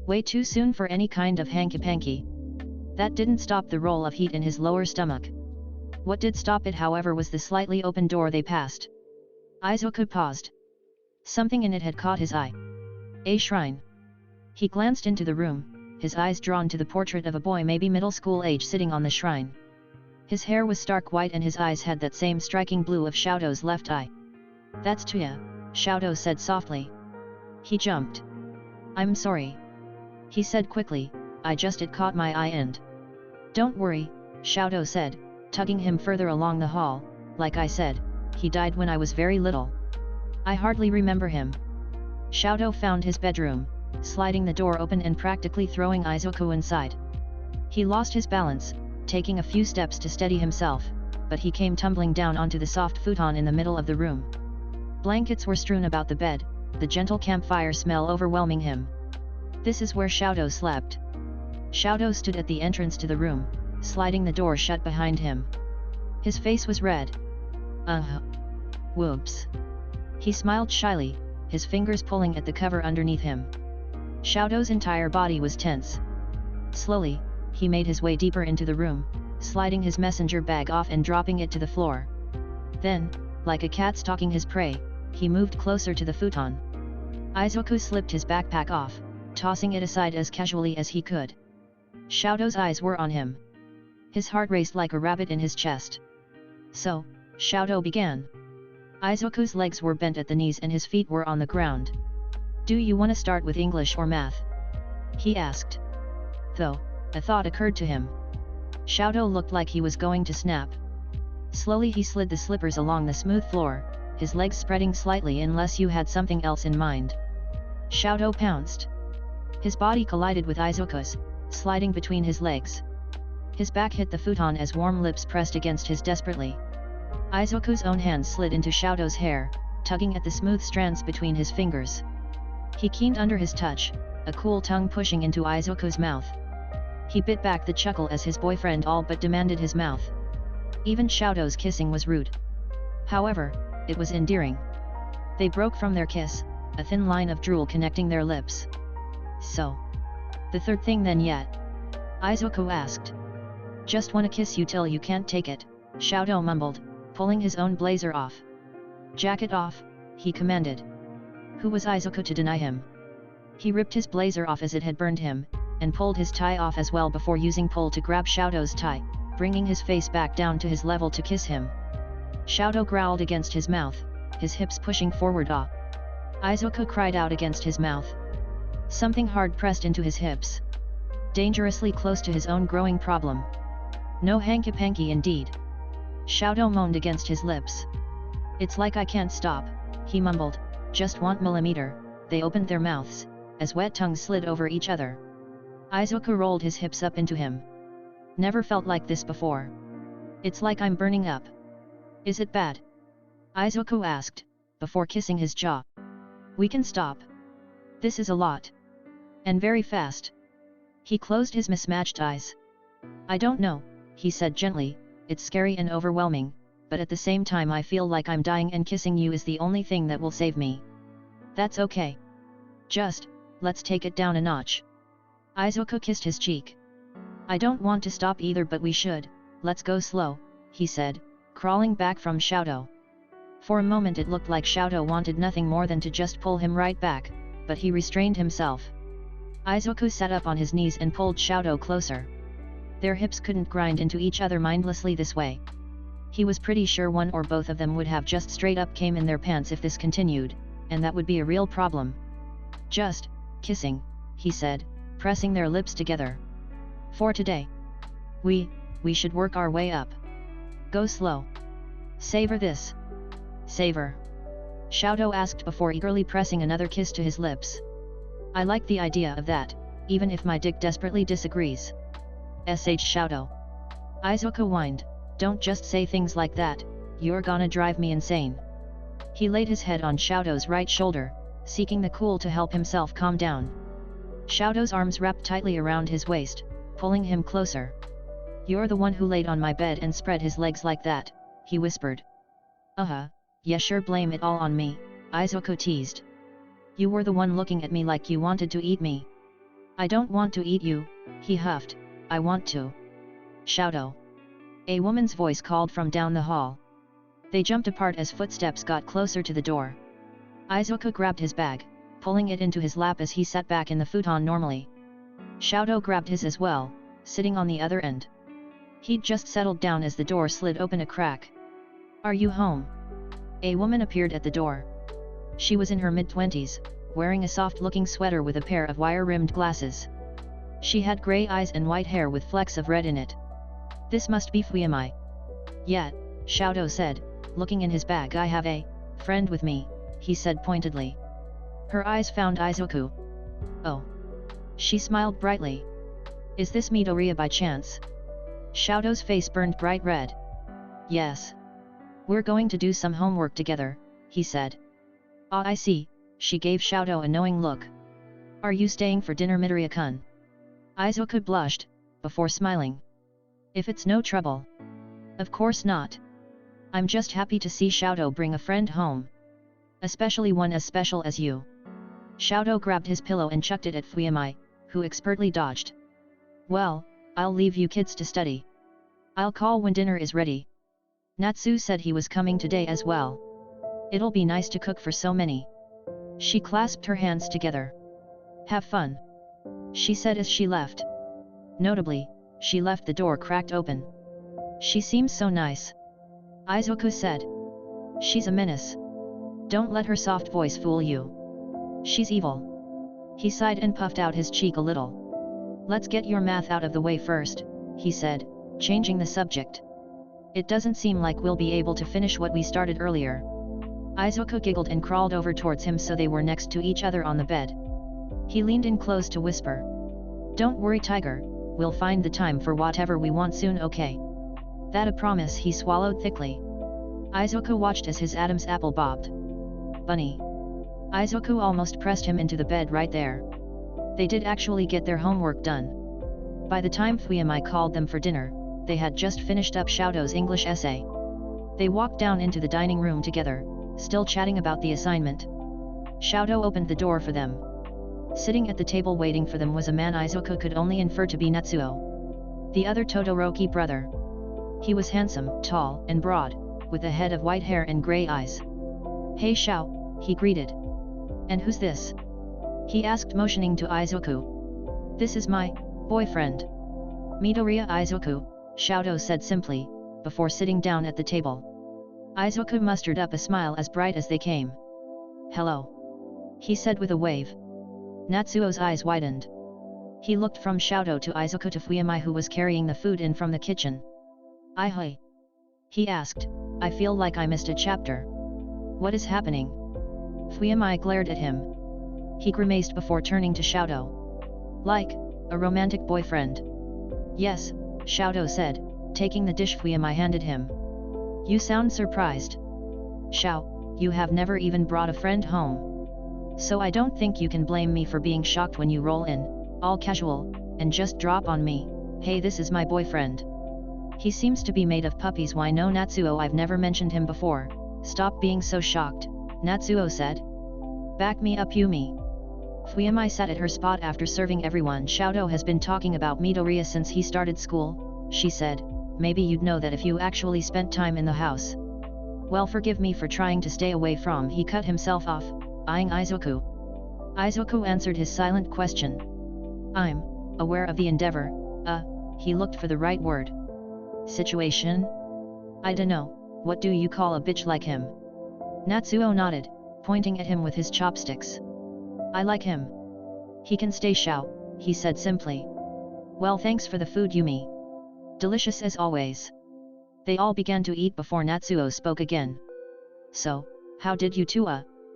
Way too soon for any kind of hanky-panky. That didn't stop the roll of heat in his lower stomach. What did stop it, however, was the slightly open door they passed. Izuku paused. Something in it had caught his eye. A shrine. He glanced into the room, his eyes drawn to the portrait of a boy maybe middle school age sitting on the shrine. His hair was stark white and his eyes had that same striking blue of Shoutou's left eye. "That's Tuya," Shoutou said softly. He jumped. "I'm sorry," he said quickly, it caught my eye and..." "Don't worry," Shoutou said, tugging him further along the hall. "Like I said, he died when I was very little. I hardly remember him." Shoutou found his bedroom, sliding the door open and practically throwing Izuku inside. He lost his balance, taking a few steps to steady himself, but he came tumbling down onto the soft futon in the middle of the room. Blankets were strewn about the bed, the gentle campfire smell overwhelming him. This is where Shoutou slept. Shoutou stood at the entrance to the room, sliding the door shut behind him. His face was red. Whoops. He smiled shyly, his fingers pulling at the cover underneath him. Shoutou's entire body was tense. Slowly, he made his way deeper into the room, sliding his messenger bag off and dropping it to the floor. Then, like a cat stalking his prey, he moved closer to the futon. Izuku slipped his backpack off, tossing it aside as casually as he could. Shoutou's eyes were on him. His heart raced like a rabbit in his chest. "So," Shoutou began. Izuku's legs were bent at the knees and his feet were on the ground. "Do you want to start with English or math?" he asked. Though, a thought occurred to him. Shoutou looked like he was going to snap. Slowly he slid the slippers along the smooth floor, his legs spreading slightly unless you had something else in mind. Shoutou pounced. His body collided with Izuku's, sliding between his legs. His back hit the futon as warm lips pressed against his desperately. Izuku's own hands slid into Shoutou's hair, tugging at the smooth strands between his fingers. He keened under his touch, a cool tongue pushing into Izuku's mouth. He bit back the chuckle as his boyfriend all but demanded his mouth. Even Shoutou's kissing was rude. However, it was endearing. They broke from their kiss, a thin line of drool connecting their lips. "So, the third thing then yet?" Izuku asked. "Just wanna kiss you till you can't take it," Shoutou mumbled, pulling his own blazer off. "Jacket off," he commanded. Who was Izuku to deny him? He ripped his blazer off as it had burned him, and pulled his tie off as well before using pull to grab Shoutou's tie, bringing his face back down to his level to kiss him. Shoutou growled against his mouth, his hips pushing forward. Izuku cried out against his mouth. Something hard pressed into his hips. dangerously close to his own growing problem. No hanky-panky indeed. Xiaodo moaned against his lips. It's like I can't stop, he mumbled, just 1 millimeter. They opened their mouths, as wet tongues slid over each other. Izuku rolled his hips up into him. Never felt like this before. It's like I'm burning up. Is it bad? Izuku asked, before kissing his jaw. We can stop. This is a lot. And very fast. He closed his mismatched eyes. I don't know, he said gently, it's scary and overwhelming, but at the same time I feel like I'm dying and kissing you is the only thing that will save me. That's okay. Just, let's take it down a notch. Izuku kissed his cheek. I don't want to stop either, but we should, let's go slow, he said, crawling back from Xiaodo. For a moment it looked like Xiaodo wanted nothing more than to just pull him right back, but he restrained himself. Izuku sat up on his knees and pulled Xiaodo closer. Their hips couldn't grind into each other mindlessly this way. He was pretty sure one or both of them would have just straight up came in their pants if this continued, and that would be a real problem. Just, kissing, he said, pressing their lips together. For today. We should work our way up. Go slow. Savor this. Savor. Xiaodo asked before eagerly pressing another kiss to his lips. I like the idea of that, even if my dick desperately disagrees. Xiaodo. Izuku whined, don't just say things like that, you're gonna drive me insane. He laid his head on Xiaodo's right shoulder, seeking the cool to help himself calm down. Xiaodo's arms wrapped tightly around his waist, pulling him closer. You're the one who laid on my bed and spread his legs like that, he whispered. Yeah sure, blame it all on me, Izuku teased. You were the one looking at me like you wanted to eat me. I don't want to eat you, he huffed, I want to. Xiaodo. A woman's voice called from down the hall. They jumped apart as footsteps got closer to the door. Izuku grabbed his bag, pulling it into his lap as he sat back in the futon normally. Xiaodo grabbed his as well, sitting on the other end. He'd just settled down as the door slid open a crack. Are you home? A woman appeared at the door. She was in her mid-20s, wearing a soft-looking sweater with a pair of wire-rimmed glasses. She had grey eyes and white hair with flecks of red in it. This must be Fuyamai. Yeah, Xiaodo said, looking in his bag. I have a friend with me, he said pointedly. Her eyes found Izuku. Oh. She smiled brightly. Is this Midoriya by chance? Xiaodo's face burned bright red. Yes. We're going to do some homework together, he said. Ah, I see, she gave Xiaodo a knowing look. Are you staying for dinner, Midoriya-kun? Izuku blushed, before smiling. If it's no trouble. Of course not. I'm just happy to see Xiaodo bring a friend home. Especially one as special as you. Xiaodo grabbed his pillow and chucked it at Fuyamai, who expertly dodged. Well, I'll leave you kids to study. I'll call when dinner is ready. Natsu said he was coming today as well. It'll be nice to cook for so many. She clasped her hands together. Have fun. She said as she left. Notably, she left the door cracked open. She seems so nice. Izuku said. She's a menace. Don't let her soft voice fool you. She's evil. He sighed and puffed out his cheek a little. Let's get your math out of the way first, he said, changing the subject. It doesn't seem like we'll be able to finish what we started earlier. Izuku giggled and crawled over towards him so they were next to each other on the bed. He leaned in close to whisper. Don't worry, Tiger, we'll find the time for whatever we want soon, okay? That a promise, he swallowed thickly. Izuku watched as his Adam's apple bobbed. Bunny. Izuku almost pressed him into the bed right there. They did actually get their homework done. By the time Fuyamai called them for dinner, they had just finished up Xiaodo's English essay. They walked down into the dining room together, still chatting about the assignment. Xiaodo opened the door for them. Sitting at the table waiting for them was a man Izuku could only infer to be Natsuo. The other Todoroki brother. He was handsome, tall, and broad, with a head of white hair and grey eyes. Hey Xiao, he greeted. And who's this? He asked, motioning to Izuku. This is my boyfriend. Midoriya Izuku, Xiaodo said simply, before sitting down at the table. Izuku mustered up a smile as bright as they came. Hello. He said with a wave. Natsuo's eyes widened. He looked from Xiaodo to Izuku to Fuyamai, who was carrying the food in from the kitchen. "Ai?" he asked. "I feel like I missed a chapter. What is happening?" Fuyamai glared at him. He grimaced before turning to Xiaodo. "Like, a romantic boyfriend?" "Yes," Xiaodo said, taking the dish Fuyamai handed him. "You sound surprised. Xiao, you have never even brought a friend home. So I don't think you can blame me for being shocked when you roll in, all casual, and just drop on me, 'Hey, this is my boyfriend. He seems to be made of puppies. Why no, Natsuo, I've never mentioned him before.' Stop being so shocked," Natsuo said. "Back me up, Yumi." Fuyamai sat at her spot after serving everyone. "Xiaodo has been talking about Midoriya since he started school," she said. "Maybe you'd know that if you actually spent time in the house." "Well, forgive me for trying to stay away from," he cut himself off, eyeing Izuku. Izuku answered his silent question. "I'm aware of the endeavor, he looked for the right word. Situation? I dunno, what do you call a bitch like him?" Natsuo nodded, pointing at him with his chopsticks. "I like him. He can stay, Xiao," he said simply. "Well, thanks for the food, Yumi. Delicious as always." They all began to eat before Natsuo spoke again. "So, how did you two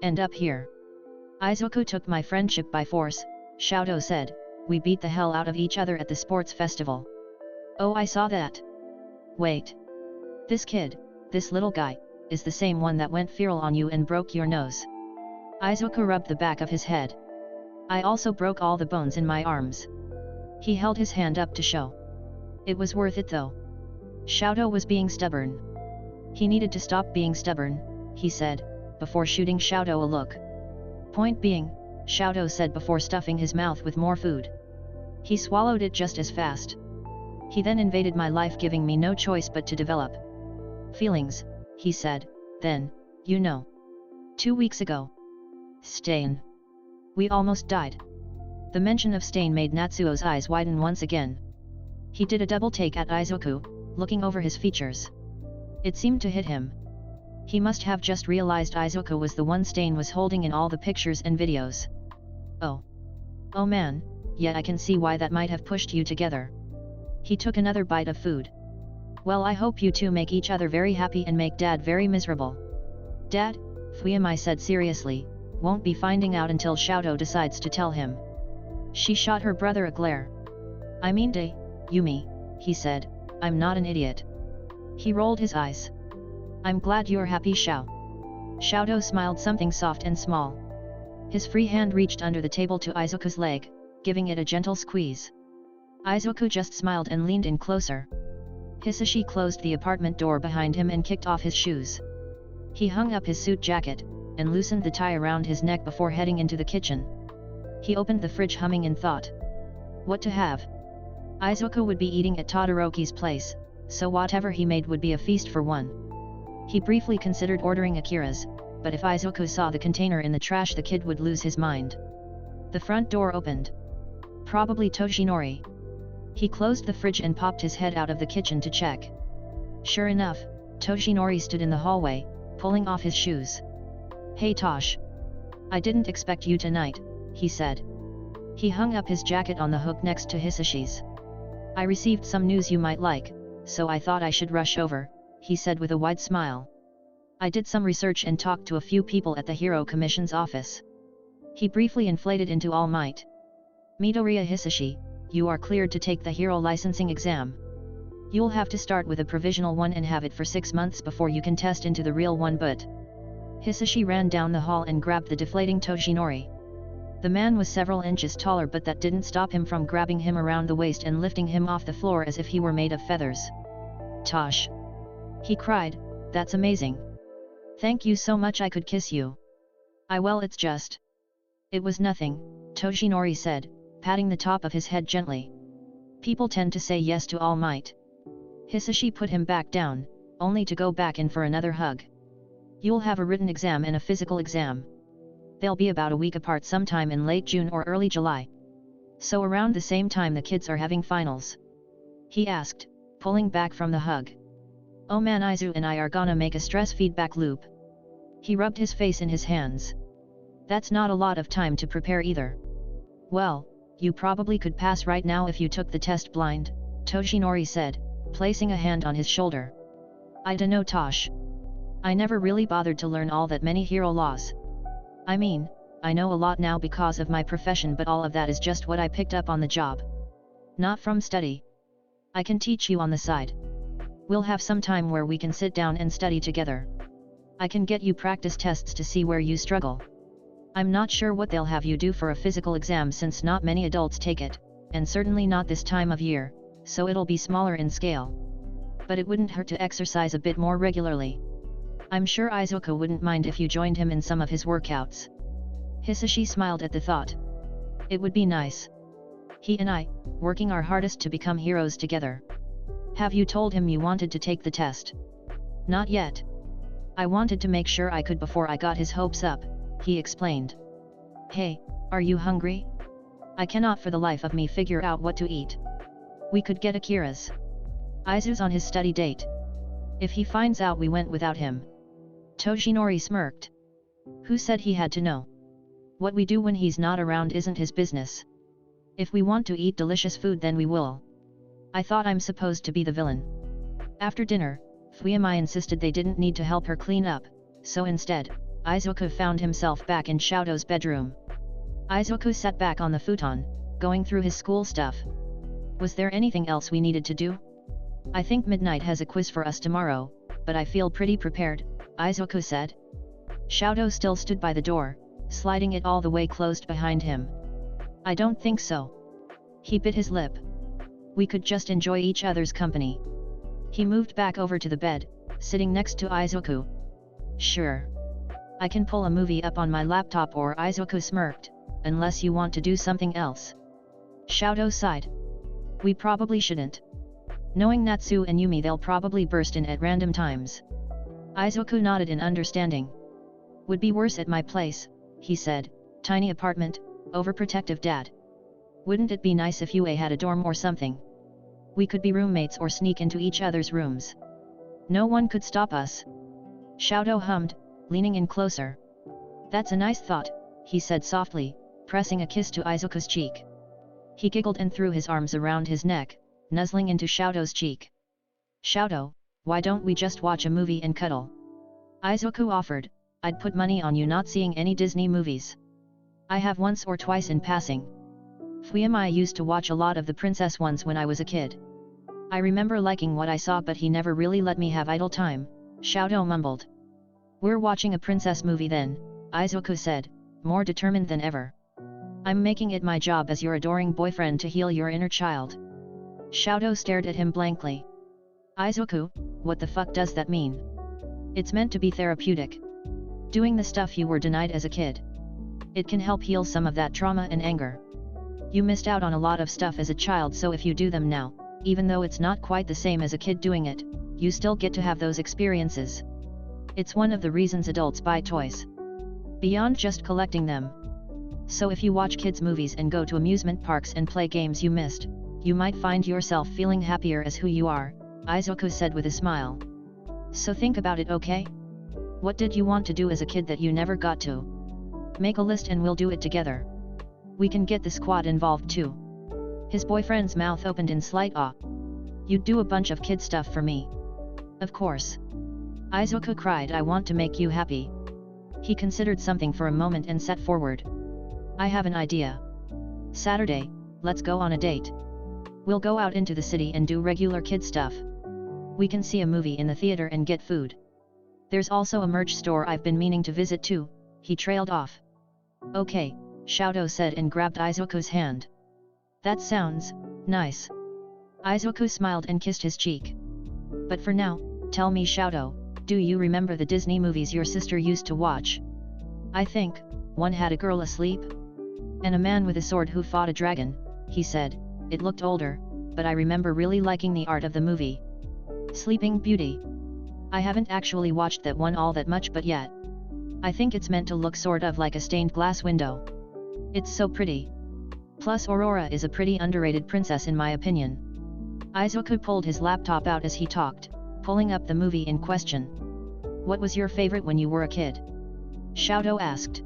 end up here?" "Izuku took my friendship by force," Xiaodo said. "We beat the hell out of each other at the sports festival." "Oh, I saw that. Wait. This kid, this little guy, is the same one that went feral on you and broke your nose." Izuku rubbed the back of his head. "I also broke all the bones in my arms." He held his hand up to show. "It was worth it though." Xiaodo was being stubborn. He needed to stop being stubborn, he said, before shooting Xiaodo a look. "Point being," Xiaodo said before stuffing his mouth with more food. He swallowed it just as fast. "He then invaded my life, giving me no choice but to develop feelings," he said. "Then, 2 weeks ago. Stain. We almost died." The mention of Stain made Natsuo's eyes widen once again. He did a double take at Izuku, looking over his features. It seemed to hit him. He must have just realized Izuku was the one Stain was holding in all the pictures and videos. Oh man, yeah, I can see why that might have pushed you together." He took another bite of food. "Well, I hope you two make each other very happy and make Dad very miserable." "Dad," Fuyamai said seriously, "won't be finding out until Xiaodo decides to tell him." She shot her brother a glare. "I mean, Yumi," he said, "I'm not an idiot." He rolled his eyes. "I'm glad you're happy, Xiao." Xiaodo smiled something soft and small. His free hand reached under the table to Izuku's leg, giving it a gentle squeeze. Izuku just smiled and leaned in closer. Hisashi closed the apartment door behind him and kicked off his shoes. He hung up his suit jacket, and loosened the tie around his neck before heading into the kitchen. He opened the fridge, humming in thought. What to have? Izuku would be eating at Todoroki's place, so whatever he made would be a feast for one. He briefly considered ordering Akira's, but if Izuku saw the container in the trash, the kid would lose his mind. The front door opened. Probably Toshinori. He closed the fridge and popped his head out of the kitchen to check. Sure enough, Toshinori stood in the hallway, pulling off his shoes. "Hey Tosh. I didn't expect you tonight," he said. He hung up his jacket on the hook next to Hisashi's. "I received some news you might like, so I thought I should rush over," he said with a wide smile. "I did some research and talked to a few people at the Hero Commission's office." He briefly inflated into all might. "Midoriya Hisashi, you are cleared to take the Hero licensing exam. You'll have to start with a provisional one and have it for 6 months before you can test into the real one, but..." Hisashi ran down the hall and grabbed the deflating Toshinori. The man was several inches taller, but that didn't stop him from grabbing him around the waist and lifting him off the floor as if he were made of feathers. "Tosh!" he cried, "that's amazing. Thank you so much, I could kiss you." Well, it's just..." "It was nothing," Toshinori said, patting the top of his head gently. "People tend to say yes to all might." Hisashi put him back down, only to go back in for another hug. "You'll have a written exam and a physical exam. They'll be about a week apart, sometime in late June or early July. So around the same time the kids are having finals?" he asked, pulling back from the hug. "Oh man, Izu and I are gonna make a stress feedback loop." He rubbed his face in his hands. "That's not a lot of time to prepare either." "Well, you probably could pass right now if you took the test blind, Toshinori said, placing a hand on his shoulder. I dunno, Tosh. I never really bothered to learn all that many hero laws. I mean, I know a lot now because of my profession, but all of that is just what I picked up on the job. Not from study. I can teach you on the side. We'll have some time where we can sit down and study together. I can get you practice tests to see where you struggle. I'm not sure what they'll have you do for a physical exam since not many adults take it, and certainly not this time of year, so it'll be smaller in scale. But it wouldn't hurt to exercise a bit more regularly. I'm sure Izuku wouldn't mind if you joined him in some of his workouts. Hisashi smiled at the thought. It would be nice. He and I, working our hardest to become heroes together. Have you told him you wanted to take the test? Not yet. I wanted to make sure I could before I got his hopes up, he explained. Hey, are you hungry? I cannot for the life of me figure out what to eat. We could get Akira's. Izu's on his study date. If he finds out we went without him. Toshinori smirked. Who said he had to know? What we do when he's not around isn't his business. If we want to eat delicious food, then we will. I thought I'm supposed to be the villain. After dinner, Fuyamai insisted they didn't need to help her clean up, so instead, Izuku found himself back in Shoto's bedroom. Izuku sat back on the futon, going through his school stuff. Was there anything else we needed to do? I think Midnight has a quiz for us tomorrow, but I feel pretty prepared, Izuku said. Shoto still stood by the door, sliding it all the way closed behind him. I don't think so. He bit his lip. We could just enjoy each other's company. He moved back over to the bed, sitting next to Izuku. Sure. I can pull a movie up on my laptop, or Izuku smirked, unless you want to do something else. Shoto sighed. We probably shouldn't. Knowing Natsu and Yumi, they'll probably burst in at random times. Izuku nodded in understanding. Would be worse at my place, he said. Tiny apartment, overprotective dad. Wouldn't it be nice if UA had a dorm or something? We could be roommates or sneak into each other's rooms. No one could stop us. Shoto hummed, leaning in closer. That's a nice thought, he said softly, pressing a kiss to Izuku's cheek. He giggled and threw his arms around his neck, nuzzling into Shoto's cheek. Shoto, why don't we just watch a movie and cuddle? Izuku offered. I'd put money on you not seeing any Disney movies. I have once or twice in passing. Fuyamai used to watch a lot of the princess ones when I was a kid. I remember liking what I saw, but he never really let me have idle time, Shoto mumbled. We're watching a princess movie then, Izuku said, more determined than ever. I'm making it my job as your adoring boyfriend to heal your inner child. Shoto stared at him blankly. Izuku, what the fuck does that mean? It's meant to be therapeutic. Doing the stuff you were denied as a kid. It can help heal some of that trauma and anger. You missed out on a lot of stuff as a child, so if you do them now, even though it's not quite the same as a kid doing it, you still get to have those experiences. It's one of the reasons adults buy toys. Beyond just collecting them. So if you watch kids' movies and go to amusement parks and play games you missed, you might find yourself feeling happier as who you are, Izuku said with a smile. So think about it, okay? What did you want to do as a kid that you never got to? Make a list and we'll do it together. We can get the squad involved too. His boyfriend's mouth opened in slight awe. You'd do a bunch of kid stuff for me. Of course. Izuku cried, I want to make you happy. He considered something for a moment and sat forward. I have an idea. Saturday, let's go on a date. We'll go out into the city and do regular kid stuff. We can see a movie in the theater and get food. There's also a merch store I've been meaning to visit too, he trailed off. Okay, Shoto said and grabbed Izuku's hand. That sounds nice. Izuku smiled and kissed his cheek. But for now, tell me, Shoto, do you remember the Disney movies your sister used to watch? I think one had a girl asleep and a man with a sword who fought a dragon, he said. It looked older, but I remember really liking the art of the movie. Sleeping Beauty. I haven't actually watched that one all that much, but yet. I think it's meant to look sort of like a stained glass window. It's so pretty. Plus Aurora is a pretty underrated princess in my opinion. Izuku pulled his laptop out as he talked, pulling up the movie in question. What was your favorite when you were a kid? Shoto asked.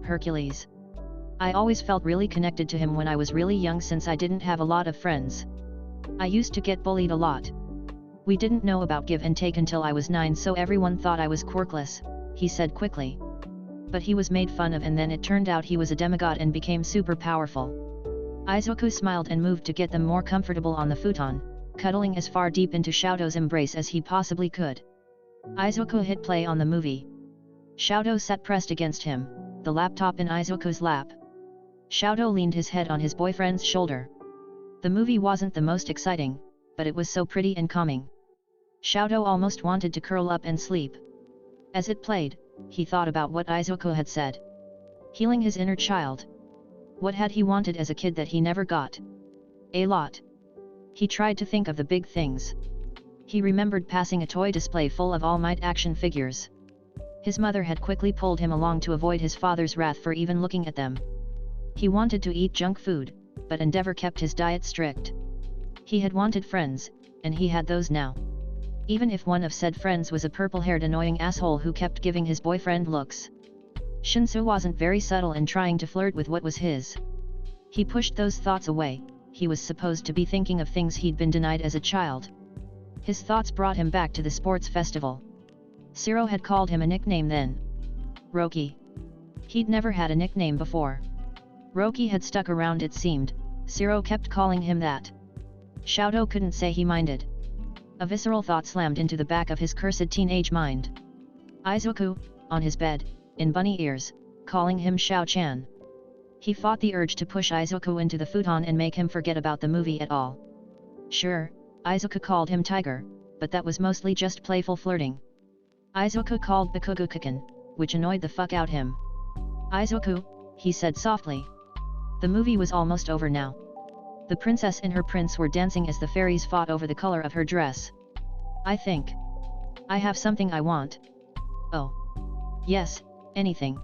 Hercules. I always felt really connected to him when I was really young since I didn't have a lot of friends. I used to get bullied a lot. We didn't know about give and take until I was 9, so everyone thought I was quirkless, he said quickly. But he was made fun of, and then it turned out he was a demigod and became super powerful. Izuku smiled and moved to get them more comfortable on the futon, cuddling as far deep into Shoto's embrace as he possibly could. Izuku hit play on the movie. Shoto sat pressed against him, the laptop in Izuku's lap. Shoto leaned his head on his boyfriend's shoulder. The movie wasn't the most exciting, but it was so pretty and calming. Shoto almost wanted to curl up and sleep. As it played, he thought about what Izuku had said. Healing his inner child. What had he wanted as a kid that he never got? A lot. He tried to think of the big things. He remembered passing a toy display full of All Might action figures. His mother had quickly pulled him along to avoid his father's wrath for even looking at them. He wanted to eat junk food, but Endeavor kept his diet strict. He had wanted friends, and he had those now. Even if one of said friends was a purple-haired annoying asshole who kept giving his boyfriend looks. Shinsu wasn't very subtle in trying to flirt with what was his. He pushed those thoughts away. He was supposed to be thinking of things he'd been denied as a child. His thoughts brought him back to the sports festival. Zero had called him a nickname then. Roki. He'd never had a nickname before. Roki had stuck around, it seemed. Zero kept calling him that. Shoto couldn't say he minded. A visceral thought slammed into the back of his cursed teenage mind. Izuku, on his bed, in bunny ears, calling him Xiao-chan. He fought the urge to push Izuku into the futon and make him forget about the movie at all. Sure, Izuku called him Tiger, but that was mostly just playful flirting. Izuku called Bakugo-kuken, which annoyed the fuck out him. Izuku, he said softly. The movie was almost over now. The princess and her prince were dancing as the fairies fought over the color of her dress. I think I have something I want. Oh. Yes, anything.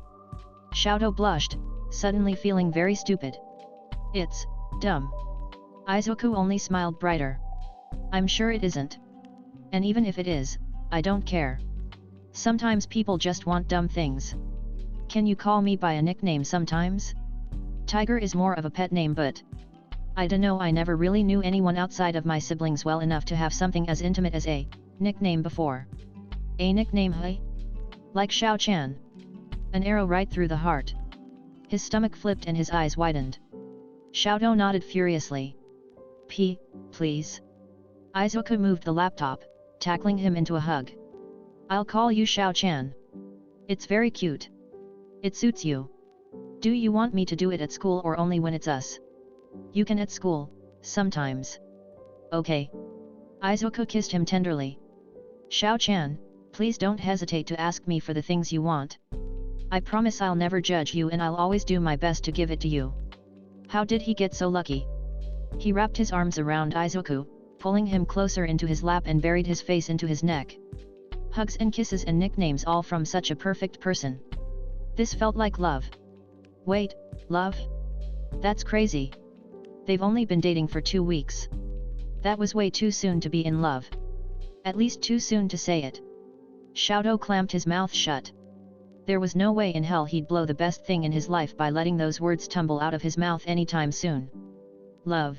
Shoto blushed, suddenly feeling very stupid. It's dumb. Izuku only smiled brighter. I'm sure it isn't. And even if it is, I don't care. Sometimes people just want dumb things. Can you call me by a nickname sometimes? Tiger is more of a pet name, but I dunno, I never really knew anyone outside of my siblings well enough to have something as intimate as a nickname before. A nickname, hey? Like Xiao-chan. An arrow right through the heart. His stomach flipped and his eyes widened. Shoto nodded furiously. Please. Izuku moved the laptop, tackling him into a hug. I'll call you Xiao-chan. It's very cute. It suits you. Do you want me to do it at school or only when it's us? You can at school, sometimes. Okay. Izuku kissed him tenderly. Xiao-chan, please don't hesitate to ask me for the things you want. I promise I'll never judge you and I'll always do my best to give it to you. How did he get so lucky? He wrapped his arms around Izuku, pulling him closer into his lap and buried his face into his neck. Hugs and kisses and nicknames all from such a perfect person. This felt like love. Wait, love? That's crazy. They've only been dating for 2 weeks. That was way too soon to be in love. At least too soon to say it. Shoto clamped his mouth shut. There was no way in hell he'd blow the best thing in his life by letting those words tumble out of his mouth anytime soon. Love.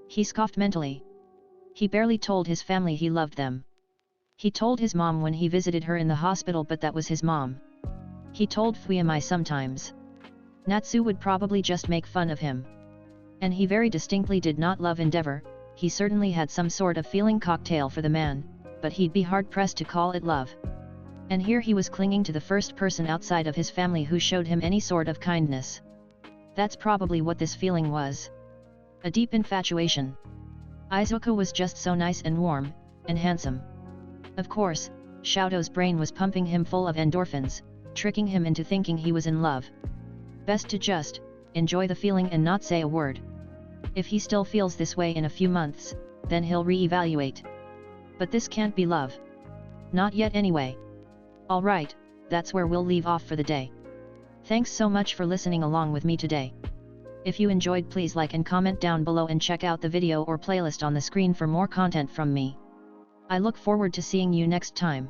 He scoffed mentally. He barely told his family he loved them. He told his mom when he visited her in the hospital, but that was his mom. He told Fuyamai sometimes. Natsu would probably just make fun of him. And he very distinctly did not love Endeavor. He certainly had some sort of feeling cocktail for the man, but he'd be hard-pressed to call it love. And here he was clinging to the first person outside of his family who showed him any sort of kindness. That's probably what this feeling was. A deep infatuation. Izuku was just so nice and warm, and handsome. Of course, Shoto's brain was pumping him full of endorphins, tricking him into thinking he was in love. Best to just enjoy the feeling and not say a word. If he still feels this way in a few months, then he'll re-evaluate. But this can't be love. Not yet anyway. Alright, that's where we'll leave off for the day. Thanks so much for listening along with me today. If you enjoyed, please like and comment down below and check out the video or playlist on the screen for more content from me. I look forward to seeing you next time.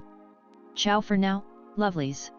Ciao for now, lovelies.